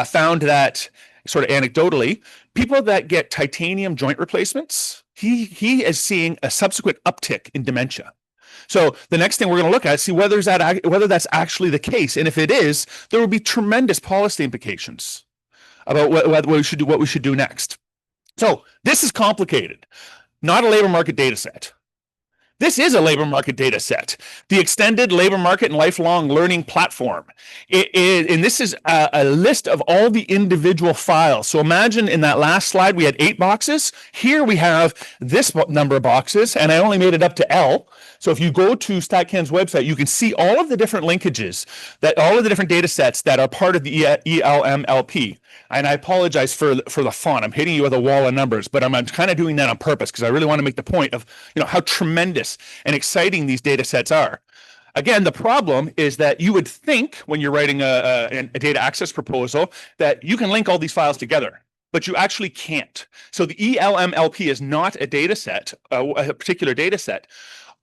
found that, sort of anecdotally, people that get titanium joint replacements, he is seeing a subsequent uptick in dementia. So the next thing we're going to look at is see whether that's actually the case, and if it is, there will be tremendous policy implications about what we should do next. So this is complicated, not a labor market data set. This is a labor market data set, the Extended Labor Market and Lifelong Learning Platform. And this is a list of all the individual files. So imagine in that last slide, we had 8 boxes. Here we have this number of boxes, and I only made it up to L. So if you go to StatCan's website, you can see all of the different linkages, all of the different data sets that are part of the ELMLP. And I apologize for the font. I'm hitting you with a wall of numbers, but I'm kind of doing that on purpose because I really want to make the point of how tremendous and exciting these data sets are. Again, the problem is that you would think when you're writing a data access proposal that you can link all these files together, but you actually can't. So the ELMLP is not a data set, a particular data set.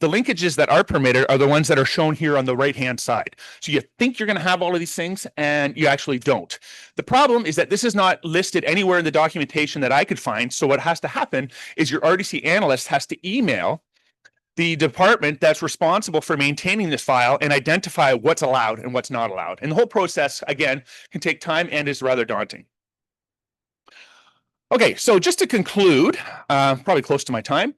The linkages that are permitted are the ones that are shown here on the right-hand side. So you think you're going to have all of these things, and you actually don't. The problem is that this is not listed anywhere in the documentation that I could find. So what has to happen is your RDC analyst has to email the department that's responsible for maintaining this file and identify what's allowed and what's not allowed. And the whole process, again, can take time and is rather daunting. Okay, so just to conclude, probably close to my time,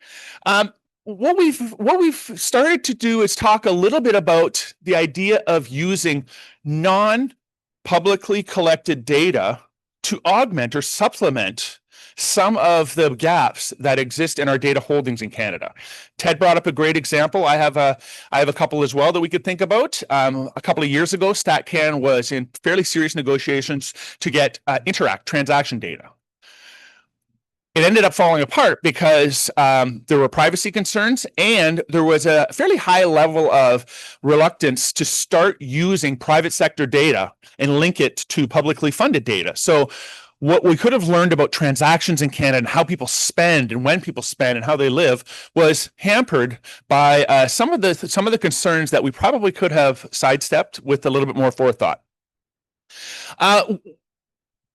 what we've started to do is talk a little bit about the idea of using non-publicly collected data to augment or supplement some of the gaps that exist in our data holdings in Canada. Ted brought up a great example. I have a couple as well that we could think about. A couple of years ago, StatCan was in fairly serious negotiations to get Interact transaction data. It ended up falling apart because there were privacy concerns and there was a fairly high level of reluctance to start using private sector data and link it to publicly funded data. So what we could have learned about transactions in Canada and how people spend and when people spend and how they live was hampered by some of the concerns that we probably could have sidestepped with a little bit more forethought.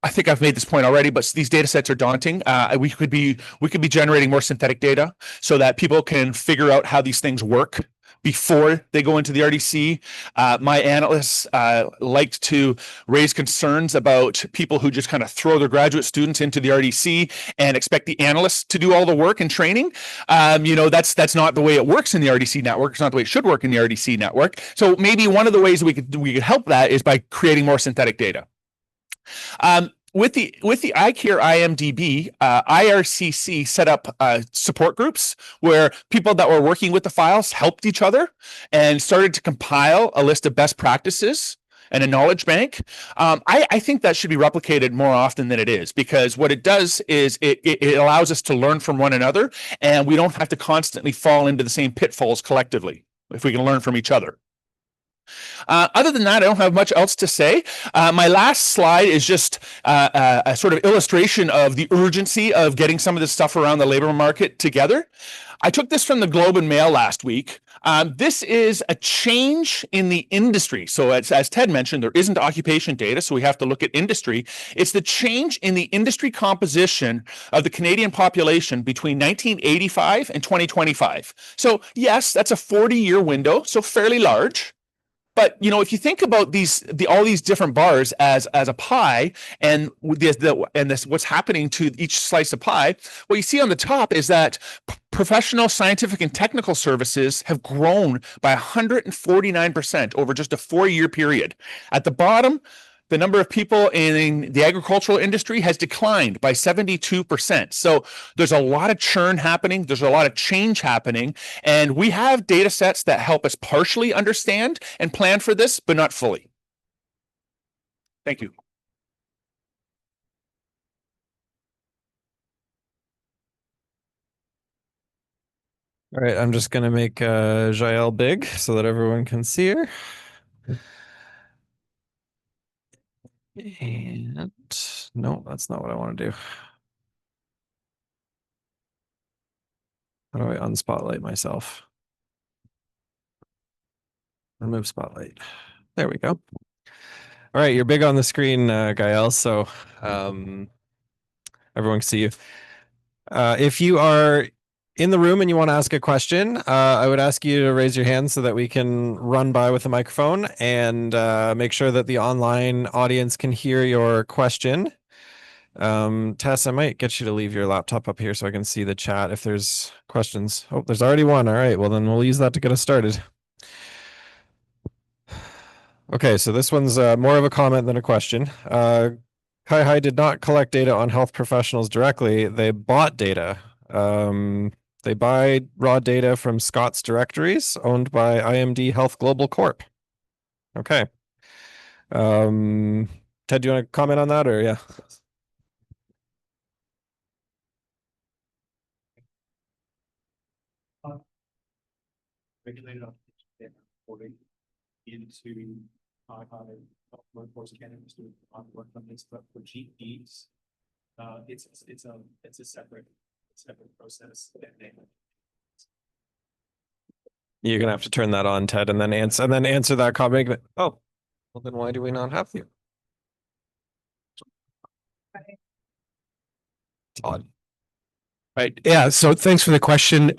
I think I've made this point already, but these data sets are daunting. We could be generating more synthetic data so that people can figure out how these things work before they go into the RDC. My analysts like to raise concerns about people who just kind of throw their graduate students into the RDC and expect the analysts to do all the work and training. That's not the way it works in the RDC network. It's not the way it should work in the RDC network. So maybe one of the ways we could help that is by creating more synthetic data. With the iCare IMDb, IRCC set up support groups where people that were working with the files helped each other and started to compile a list of best practices and a knowledge bank. I think that should be replicated more often than it is, because what it does is it allows us to learn from one another, and we don't have to constantly fall into the same pitfalls collectively if we can learn from each other. Other than that, I don't have much else to say. My last slide is just a sort of illustration of the urgency of getting some of this stuff around the labor market together. I took this from the Globe and Mail last week. This is a change in the industry. So as Ted mentioned, there isn't occupation data, so we have to look at industry. It's the change in the industry composition of the Canadian population between 1985 and 2025. So yes, that's a 40-year window, so fairly large. But if you think about all these different bars as a pie, and what's happening to each slice of pie, what you see on the top is that professional, scientific, and technical services have grown by 149% over just a 4-year period. At the bottom, the number of people in the agricultural industry has declined by 72%. So there's a lot of churn happening. There's a lot of change happening. And we have data sets that help us partially understand and plan for this, but not fully. Thank you. All right, I'm just going to make Gaëlle big so that everyone can see her. And no, that's not what I want to do. How do I unspotlight myself? Remove spotlight. There we go. All right, you're big on the screen, Gaëlle, so everyone can see you. If you are in the room and you want to ask a question, I would ask you to raise your hand so that we can run by with the microphone and make sure that the online audience can hear your question. Tess, I might get you to leave your laptop up here so I can see the chat if there's questions. Oh, there's already one. All right, well then we'll use that to get us started. Okay, so this one's more of a comment than a question. Kai did not collect data on health professionals directly. They bought data. They buy raw data from Scott's Directories, owned by IMD Health Global Corp. Okay. Ted, do you want to comment on that, or yeah? Regulated reporting into workforce candidates doing work on this, but for GPs, it's a separate process. You're gonna have to turn that on, Ted, and then answer that comment. Oh, well then why do we not have you? It's odd. Right. Yeah. So thanks for the question.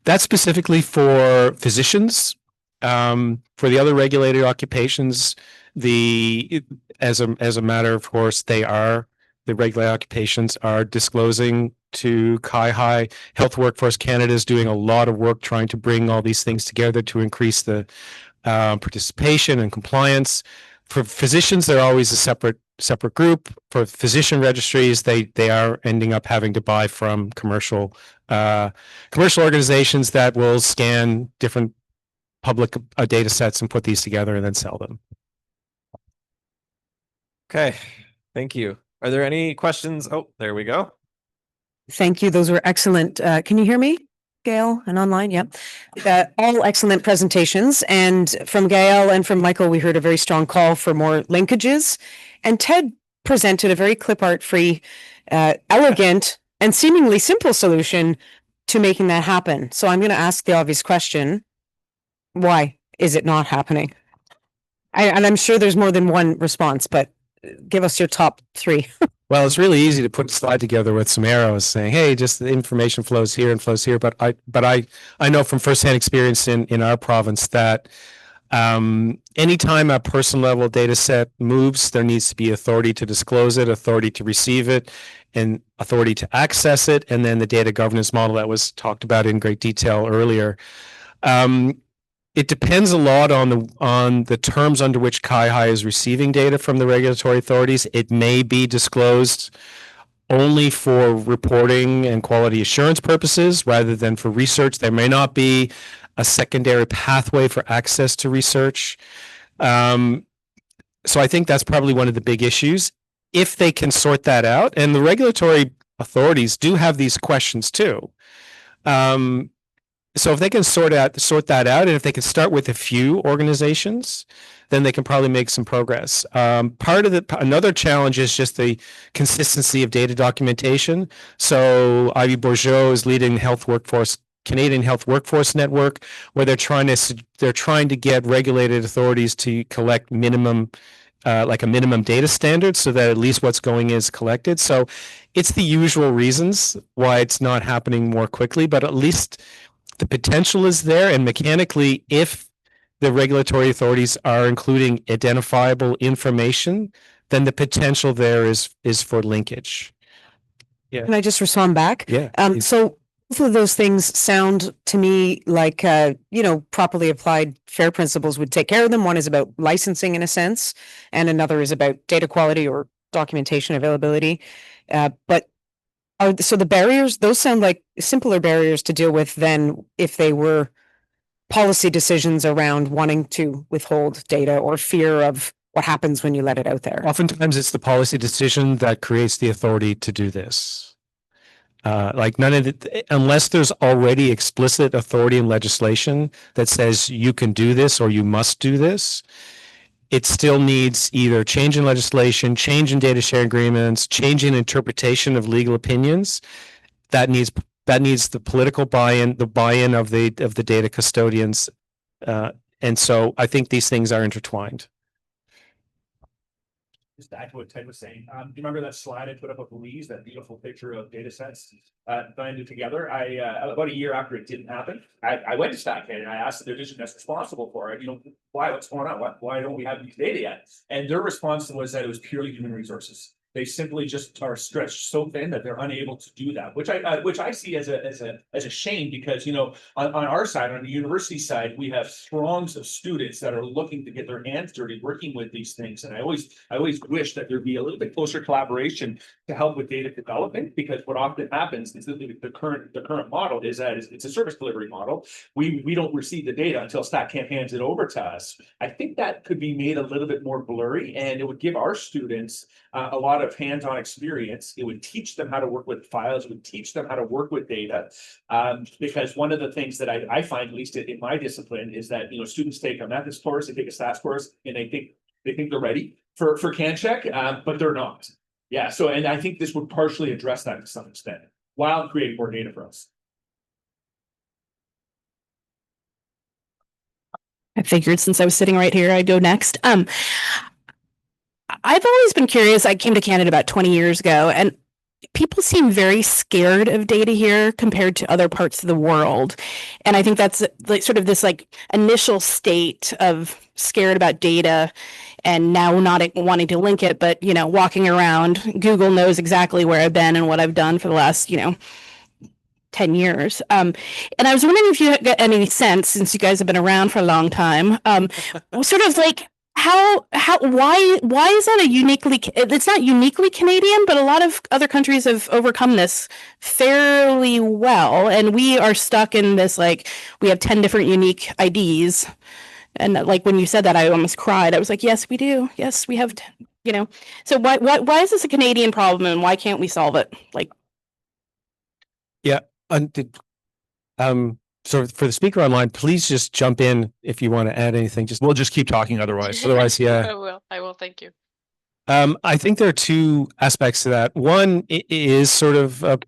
That's specifically for physicians. For the other regulated occupations, as a matter of course, the regulated occupations are disclosing to Kai. Health Workforce Canada is doing a lot of work trying to bring all these things together to increase the participation and compliance. For physicians, they're always a separate group. For physician registries, they are ending up having to buy from commercial organizations that will scan different public data sets and put these together and then sell them. Okay, thank you. Are there any questions? Oh, there we go. Thank you. Those were excellent. Can you hear me, Gaëlle, and online? Yep. All excellent presentations. And from Gaëlle and from Michael, we heard a very strong call for more linkages. And Ted presented a very clip art free, elegant, and seemingly simple solution to making that happen. So I'm going to ask the obvious question. Why is it not happening? And I'm sure there's more than one response, but give us your top 3. Well, it's really easy to put a slide together with some arrows saying, hey, just the information flows here and flows here. But I know from firsthand experience in our province that anytime a person level data set moves, there needs to be authority to disclose it, authority to receive it, and authority to access it. And then the data governance model that was talked about in great detail earlier. It depends a lot on the terms under which CIHI is receiving data from the regulatory authorities. It may be disclosed only for reporting and quality assurance purposes rather than for research. There may not be a secondary pathway for access to research. So I think that's probably one of the big issues. If they can sort that out, and the regulatory authorities do have these questions too. So if they can sort that out, and if they can start with a few organizations, then they can probably make some progress. Another challenge is just the consistency of data documentation. So Ivy Bourgeot is leading Canadian Health Workforce Network, where they're trying to get regulated authorities to collect like a minimum data standard, so that at least what's going is collected. So it's the usual reasons why it's not happening more quickly, but at least the potential is there. And mechanically, if the regulatory authorities are including identifiable information, then the potential there is for linkage. Yeah. Can I just respond back? Yeah. So both of those things sound to me like, properly applied FAIR principles would take care of them. One is about licensing in a sense, and another is about data quality or documentation availability. So the barriers, those sound like simpler barriers to deal with than if they were policy decisions around wanting to withhold data or fear of what happens when you let it out there. Oftentimes it's the policy decision that creates the authority to do this. Unless there's already explicit authority in legislation that says you can do this or you must do this, it still needs either change in legislation, change in data sharing agreements, change in interpretation of legal opinions. That needs the political buy-in, the buy-in of the data custodians. And so I think these things are intertwined. Just back to what Ted was saying. Do you remember that slide I put up of Louise, that beautiful picture of data sets binded together? About a year after it didn't happen, I went to StatCan and I asked the division that's responsible for it, what's going on? Why don't we have these data yet? And their response was that it was purely human resources. They simply just are stretched so thin that they're unable to do that, which I see as a shame, because on our side, on the university side, we have throngs of students that are looking to get their hands dirty working with these things. And I always wish that there'd be a little bit closer collaboration to help with data development, because what often happens is that the current model is that it's a service delivery model. We don't receive the data until StatCan hands it over to us. I think that could be made a little bit more blurry, and it would give our students a lot of hands-on experience. It would teach them how to work with files. It would teach them how to work with data. Because one of the things that I find, at least in my discipline, is that students take a methods course, they take a stats course, and they think they're ready for CanCheck, but they're not. Yeah. So, and I think this would partially address that to some extent while creating more data for us. I figured since I was sitting right here, I'd go next. I've always been curious. I came to Canada about 20 years ago, and people seem very scared of data here compared to other parts of the world. And I think that's like sort of this initial state of scared about data and now not wanting to link it, but, walking around, Google knows exactly where I've been and what I've done for the last, 10 years. And I was wondering if you got any sense, since you guys have been around for a long time, sort of like, why is that it's not uniquely Canadian, but a lot of other countries have overcome this fairly well. And we are stuck in this, we have 10 different unique IDs. And when you said that, I almost cried. I was like, yes, we do. Yes, we have, so why is this a Canadian problem, and why can't we solve it? Yeah. So for the speaker online, please just jump in if you want to add anything. We'll just keep talking otherwise. Yeah. I will. Thank you. I think there are two aspects to that. One is sort of a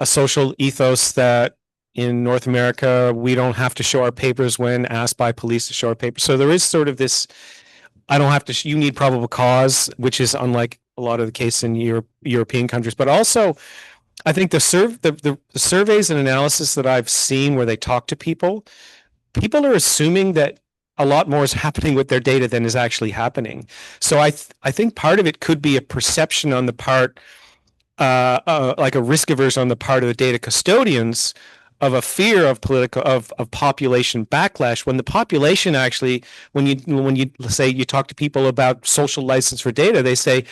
social ethos that in North America, we don't have to show our papers when asked by police to show our papers. So there is sort of this, you need probable cause, which is unlike a lot of the case in European countries, but also I think the surveys and analysis that I've seen where they talk to people are assuming that a lot more is happening with their data than is actually happening. So I think part of it could be a perception on the part, like a risk averse on the part of the data custodians, of a fear of population backlash, when the population actually, when you say you talk to people about social license for data, they say,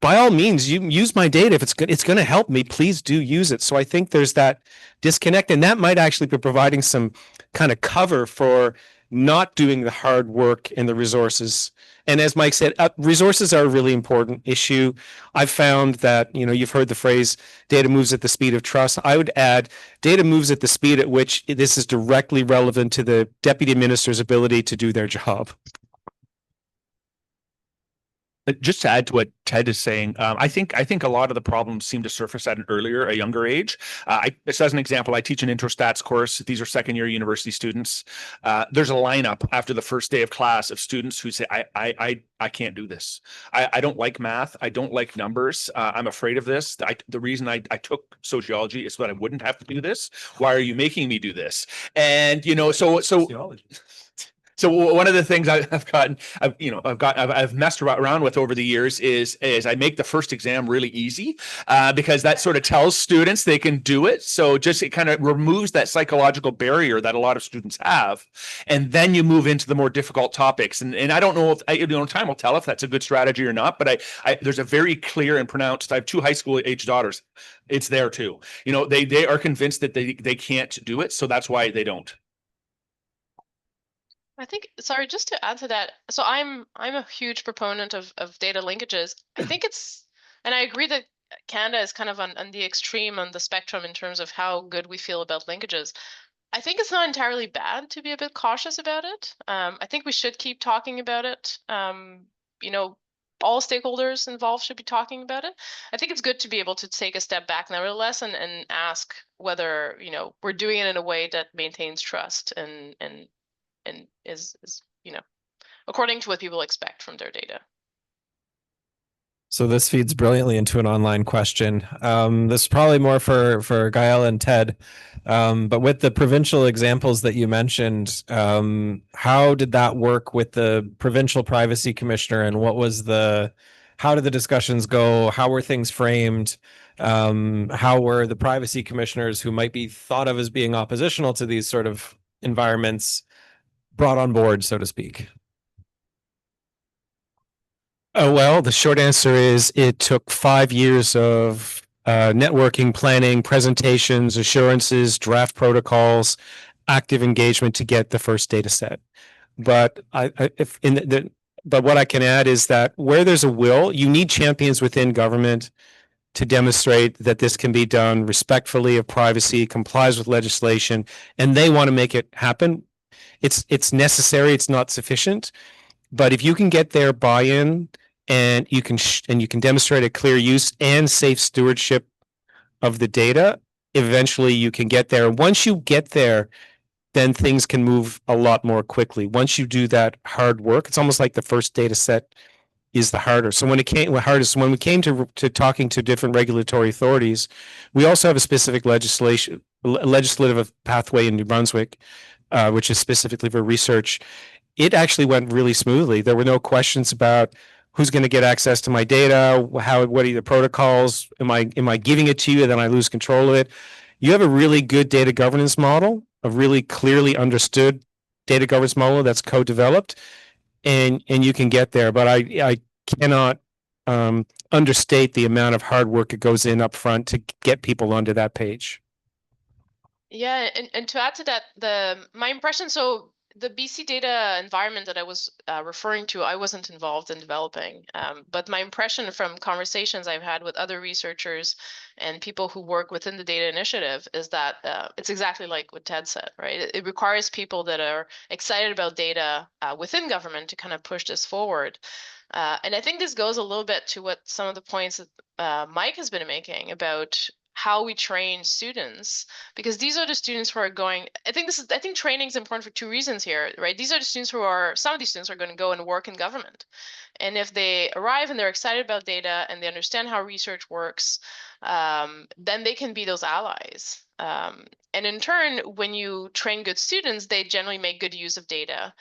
by all means, you use my data. If it's good, it's going to help me. Please do use it. So I think there's that disconnect, and that might actually be providing some kind of cover for not doing the hard work and the resources. And as Mike said, resources are a really important issue. I've found that, you've heard the phrase, data moves at the speed of trust. I would add, data moves at the speed at which this is directly relevant to the deputy minister's ability to do their job. Just to add to what Ted is saying, I think a lot of the problems seem to surface at a younger age. Just as an example, I teach an intro stats course. These are second-year university students. There's a lineup after the first day of class of students who say, I can't do this. I don't like math. I don't like numbers. I'm afraid of this. The reason I took sociology is so that I wouldn't have to do this. Why are you making me do this? And So one of the things I've messed around with over the years is I make the first exam really easy because that sort of tells students they can do it. So it kind of removes that psychological barrier that a lot of students have, and then you move into the more difficult topics. And I don't know if time will tell if that's a good strategy or not. But there's a very clear and pronounced. I have 2 high school age daughters. It's there too. They are convinced that they can't do it, so that's why they don't. I think, sorry, just to add to that. So I'm a huge proponent of data linkages. I think and I agree that Canada is kind of on the extreme on the spectrum in terms of how good we feel about linkages. I think it's not entirely bad to be a bit cautious about it. I think we should keep talking about it. All stakeholders involved should be talking about it. I think it's good to be able to take a step back nevertheless and ask whether, we're doing it in a way that maintains trust and is according to what people expect from their data. So this feeds brilliantly into an online question. This is probably more for Gaëlle and Ted. But with the provincial examples that you mentioned, how did that work with the provincial privacy commissioner, and how did the discussions go? How were things framed? How were the privacy commissioners, who might be thought of as being oppositional to these sort of environments, brought on board, so to speak? Oh, well, the short answer is it took 5 years of networking, planning, presentations, assurances, draft protocols, active engagement to get the first data set. But but what I can add is that where there's a will, you need champions within government to demonstrate that this can be done respectfully of privacy, complies with legislation, and they want to make it happen. It's necessary. It's not sufficient, but if you can get their buy-in and you can demonstrate a clear use and safe stewardship of the data, eventually you can get there. Once you get there, then things can move a lot more quickly. Once you do that hard work, it's almost like the first data set is the harder. So when we came to talking to different regulatory authorities, we also have a specific legislative pathway in New Brunswick, which is specifically for research. It actually went really smoothly. There were no questions about who's going to get access to my data, what are the protocols, am I giving it to you and then I lose control of it. You have a really good data governance model, a really clearly understood data governance model that's co-developed, and you can get there. But I cannot understate the amount of hard work that goes in up front to get people onto that page. Yeah, and to add to that, my impression, so the BC data environment that I was referring to, I wasn't involved in developing, but my impression from conversations I've had with other researchers and people who work within the data initiative is that it's exactly like what Ted said, right? It requires people that are excited about data within government to kind of push this forward. And I think this goes a little bit to what some of the points that Mike has been making about how we train students, because these are the students who are going, I think training is important for two reasons here, right? These are the students some of these students are going to go and work in government. And if they arrive and they're excited about data and they understand how research works, then they can be those allies. And in turn, when you train good students, they generally make good use of data.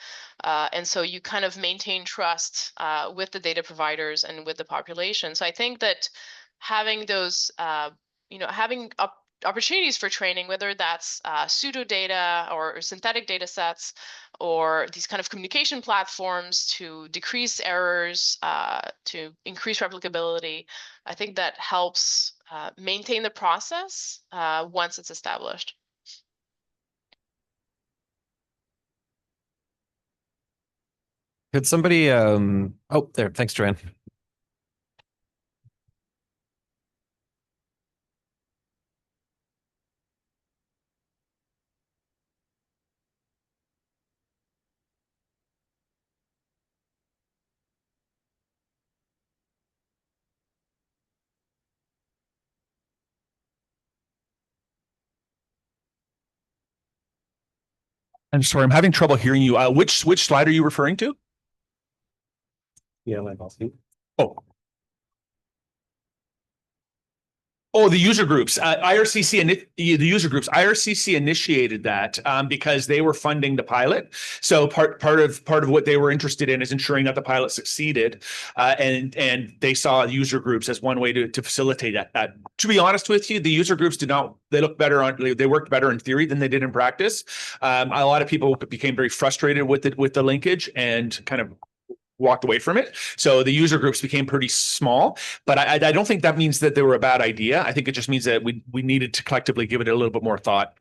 And so you kind of maintain trust with the data providers and with the population. So I think that having those, having opportunities for training, whether that's pseudo data or synthetic data sets, or these kind of communication platforms to decrease errors, to increase replicability, I think that helps maintain the process once it's established. Could somebody, oh, there, thanks, Joanne. I'm sorry, I'm having trouble hearing you. Which slide are you referring to? Yeah, like I'll see. Oh. Oh, the user groups, IRCC, and the user groups, IRCC initiated that because they were funding the pilot. So part of what they were interested in is ensuring that the pilot succeeded, and they saw user groups as one way to facilitate that. To be honest with you, the user groups they look better they worked better in theory than they did in practice. A lot of people became very frustrated with the linkage and kind of walked away from it. So the user groups became pretty small, but I don't think that means that they were a bad idea. I think it just means that we needed to collectively give it a little bit more thought.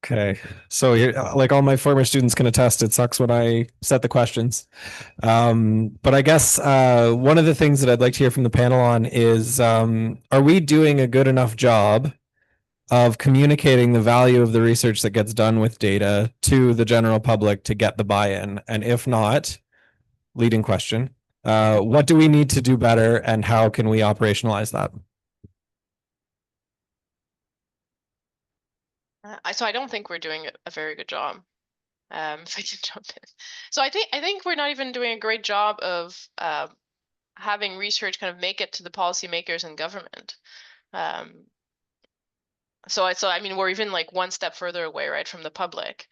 Okay, so like all my former students can attest, it sucks when I set the questions. But I guess one of the things that I'd like to hear from the panel on is, are we doing a good enough job of communicating the value of the research that gets done with data to the general public to get the buy-in? And if not, leading question, what do we need to do better and how can we operationalize that? So I don't think we're doing a very good job. If I can jump in. So I think we're not even doing a great job of having research kind of make it to the policymakers and government. So I mean, we're even like one step further away, right, from the public.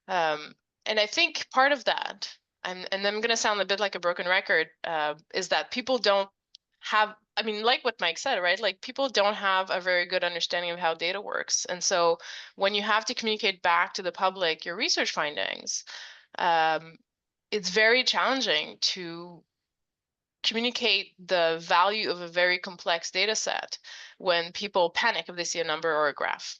And I think part of that, and I'm going to sound a bit like a broken record, is that people don't have, I mean, like what Mike said, right? Like people don't have a very good understanding of how data works. And so when you have to communicate back to the public your research findings, it's very challenging to communicate the value of a very complex data set when people panic if they see a number or a graph.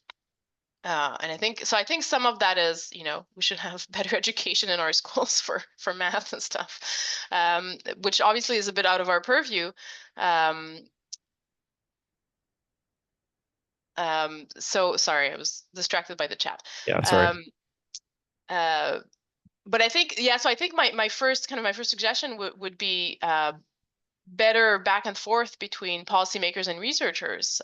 And I think some of that is, we should have better education in our schools for math and stuff, which obviously is a bit out of our purview. So sorry, I was distracted by the chat. Yeah, sorry. But I think, so I think my first suggestion would be better back and forth between policymakers and researchers,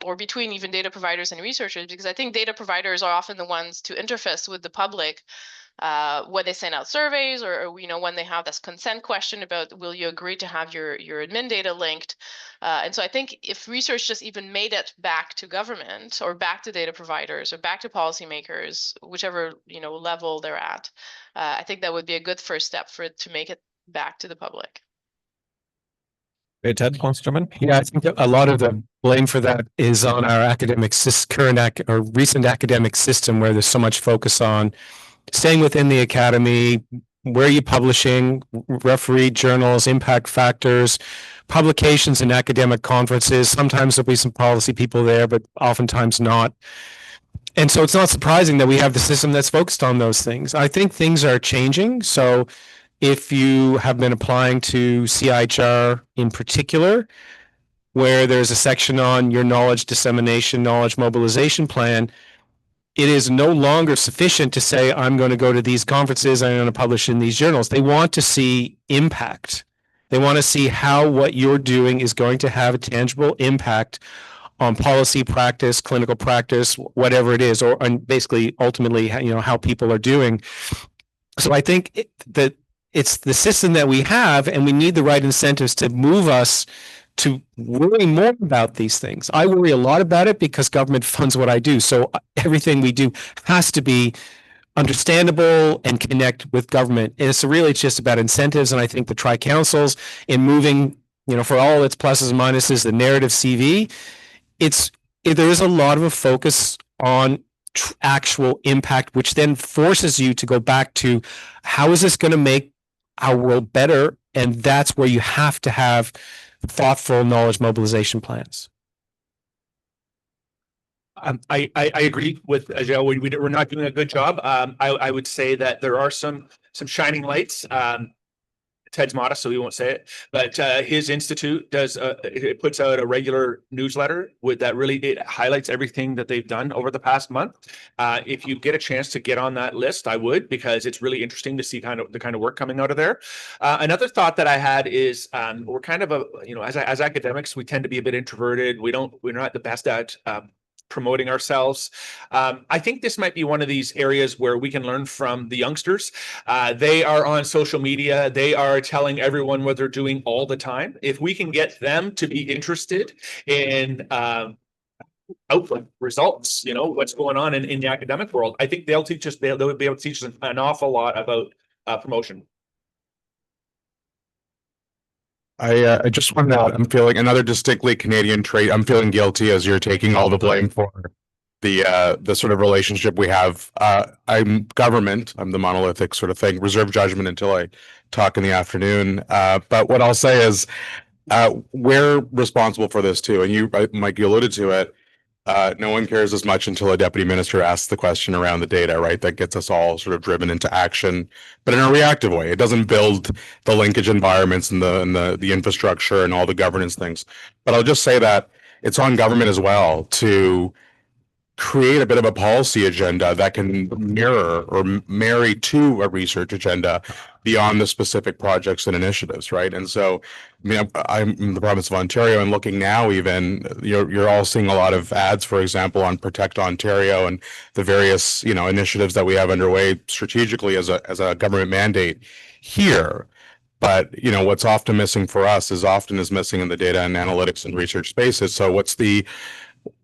or between even data providers and researchers, because I think data providers are often the ones to interface with the public when they send out surveys, or when they have this consent question about will you agree to have your admin data linked. And so I think if research just even made it back to government or back to data providers or back to policymakers, whichever level they're at, I think that would be a good first step for it to make it back to the public. Hey, Ted, wants to jump in? Yeah, I think a lot of the blame for that is on our recent academic system, where there's so much focus on staying within the academy, where are you publishing, refereed journals, impact factors, publications in academic conferences. Sometimes there'll be some policy people there, but oftentimes not. And so it's not surprising that we have the system that's focused on those things. I think things are changing. So if you have been applying to CIHR in particular, where there's a section on your knowledge dissemination, knowledge mobilization plan, it is no longer sufficient to say, I'm going to go to these conferences, I'm going to publish in these journals. They want to see impact. They want to see how what you're doing is going to have a tangible impact on policy practice, clinical practice, whatever it is, or and basically ultimately, how people are doing. So I think that it's the system that we have, and we need the right incentives to move us to worry more about these things. I worry a lot about it because government funds what I do. So everything we do has to be understandable and connect with government. And it's really just about incentives. And I think the tri-councils in moving, for all its pluses and minuses, the narrative CV, there is a lot of a focus on actual impact, which then forces you to go back to how is this going to make our world better? And that's where you have to have thoughtful knowledge mobilization plans. I agree with Gaëlle. We're not doing a good job. I would say that there are some shining lights. Ted's modest, so he won't say it, but his institute does it puts out a regular newsletter it highlights everything that they've done over the past month. If you get a chance to get on that list, I would, because it's really interesting to see the kind of work coming out of there. Another thought that I had is we're kind of as academics, we tend to be a bit introverted. We're not the best at promoting ourselves. I think this might be one of these areas where we can learn from the youngsters. They are on social media. They are telling everyone what they're doing all the time. If we can get them to be interested in output results, what's going on in the academic world, I think they'll teach us, they'll be able to teach us an awful lot about promotion. I just want to know, I'm feeling another distinctly Canadian trait. I'm feeling guilty as you're taking all the blame for the sort of relationship we have. I'm government. I'm the monolithic sort of thing, reserve judgment until I talk in the afternoon. But what I'll say is we're responsible for this too. And you, Mike, you alluded to it. No one cares as much until a deputy minister asks the question around the data, right? That gets us all sort of driven into action, but in a reactive way. It doesn't build the linkage environments and the infrastructure and all the governance things. But I'll just say that it's on government as well to create a bit of a policy agenda that can mirror or marry to a research agenda beyond the specific projects and initiatives, right? And so, I'm in the province of Ontario, and looking now, even you're all seeing a lot of ads, for example, on Protect Ontario and the various initiatives that we have underway strategically as a government mandate here. But what's often missing for us is missing in the data and analytics and research spaces. So what's the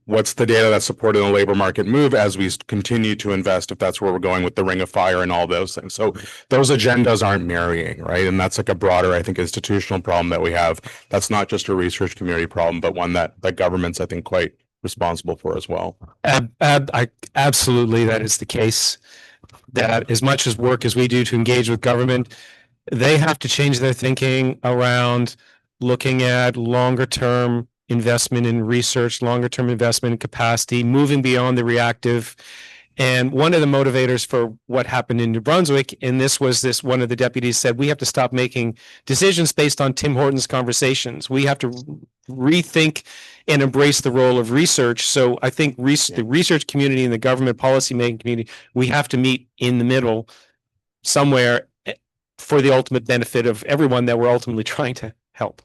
data that's supporting the labor market move as we continue to invest, if that's where we're going with the ring of fire and all those things. So those agendas aren't marrying, right? And that's like a broader, I think, institutional problem that we have. That's not just a research community problem, but one that government's, I think, quite responsible for as well. Absolutely, that is the case. That as much as work as we do to engage with government, they have to change their thinking around looking at longer term investment in research, longer term investment in capacity, moving beyond the reactive. And one of the motivators for what happened in New Brunswick, and this one of the deputies said, we have to stop making decisions based on Tim Hortons conversations. We have to rethink and embrace the role of research. So I think the research community and the government policy making community, we have to meet in the middle somewhere for the ultimate benefit of everyone that we're ultimately trying to help.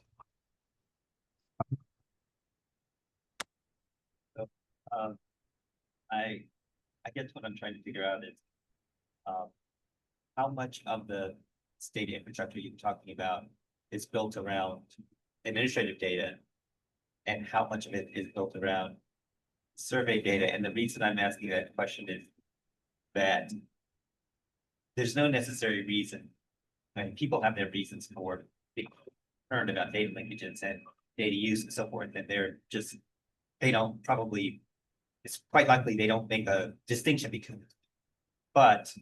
I guess what I'm trying to figure out is how much of the state infrastructure you're talking about is built around administrative data, and how much of it is built around survey data. And the reason I'm asking that question is that there's no necessary reason. I mean, people have their reasons for being concerned about data linkages and data use and so forth, and it's quite likely they don't make a distinction between it. But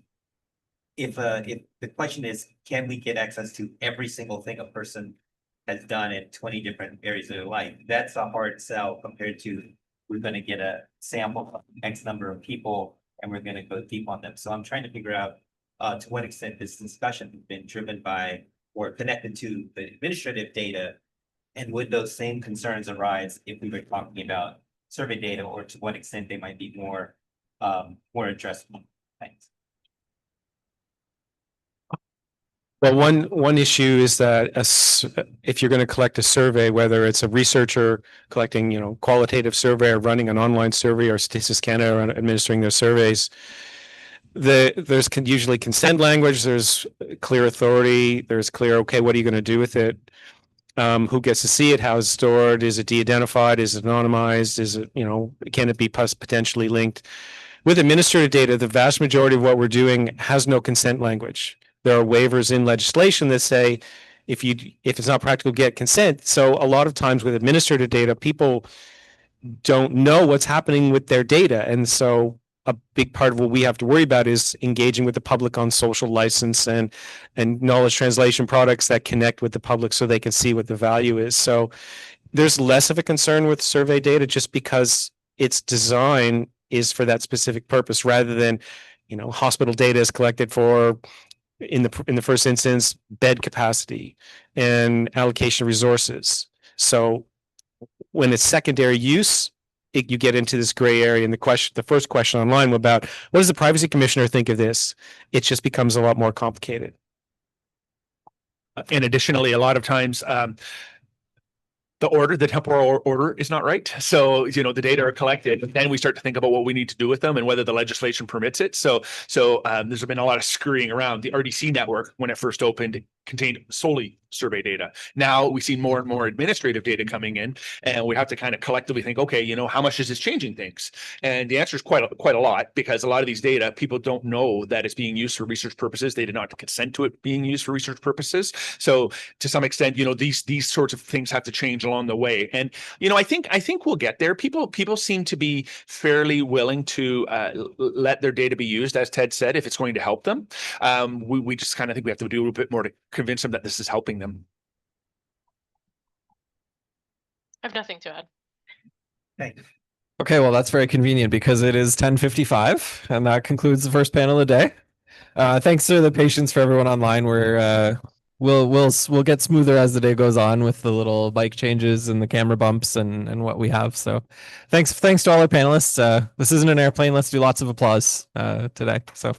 if the question is, can we get access to every single thing a person has done in 20 different areas of their life? That's a hard sell compared to we're going to get a sample of X number of people and we're going to go deep on them. So I'm trying to figure out to what extent this discussion has been driven by or connected to the administrative data, and would those same concerns arise if we were talking about survey data, or to what extent they might be more we're interested in. Thanks. Well, one issue is that if you're going to collect a survey, whether it's a researcher collecting, qualitative survey or running an online survey or Statistics Canada or administering their surveys, there's usually consent language, there's clear authority, there's clear, okay, what are you going to do with it? Who gets to see it? How is it stored? Is it de-identified? Is it anonymized? Is it, can it be potentially linked? With administrative data, the vast majority of what we're doing has no consent language. There are waivers in legislation that say if it's not practical, get consent. So a lot of times with administrative data, people don't know what's happening with their data. And so a big part of what we have to worry about is engaging with the public on social license and knowledge translation products that connect with the public so they can see what the value is. So there's less of a concern with survey data just because its design is for that specific purpose rather than, hospital data is collected for in the first instance, bed capacity and allocation of resources. So when it's secondary use, you get into this gray area. And the first question online about what does the privacy commissioner think of this? It just becomes a lot more complicated. And additionally, a lot of times, the temporal order is not right. So, the data are collected, and then we start to think about what we need to do with them and whether the legislation permits it. So there's been a lot of scurrying around. The RDC network, when it first opened, contained solely survey data. Now we see more and more administrative data coming in, and we have to kind of collectively think, okay, how much is this changing things? And the answer is quite a lot, because a lot of these data, people don't know that it's being used for research purposes. They did not consent to it being used for research purposes. So to some extent, these sorts of things have to change along the way. And I think we'll get there. People seem to be fairly willing to let their data be used, as Ted said, if it's going to help them. We just kind of think we have to do a little bit more to convince them that this is helping them. I have nothing to add. Thanks. Okay, well, that's very convenient because it is 10:55, and that concludes the first panel of the day. Thanks for the patience for everyone online. We'll get smoother as the day goes on with the little mic changes and the camera bumps and what we have. So thanks to all our panelists. This isn't an airplane. Let's do lots of applause today. So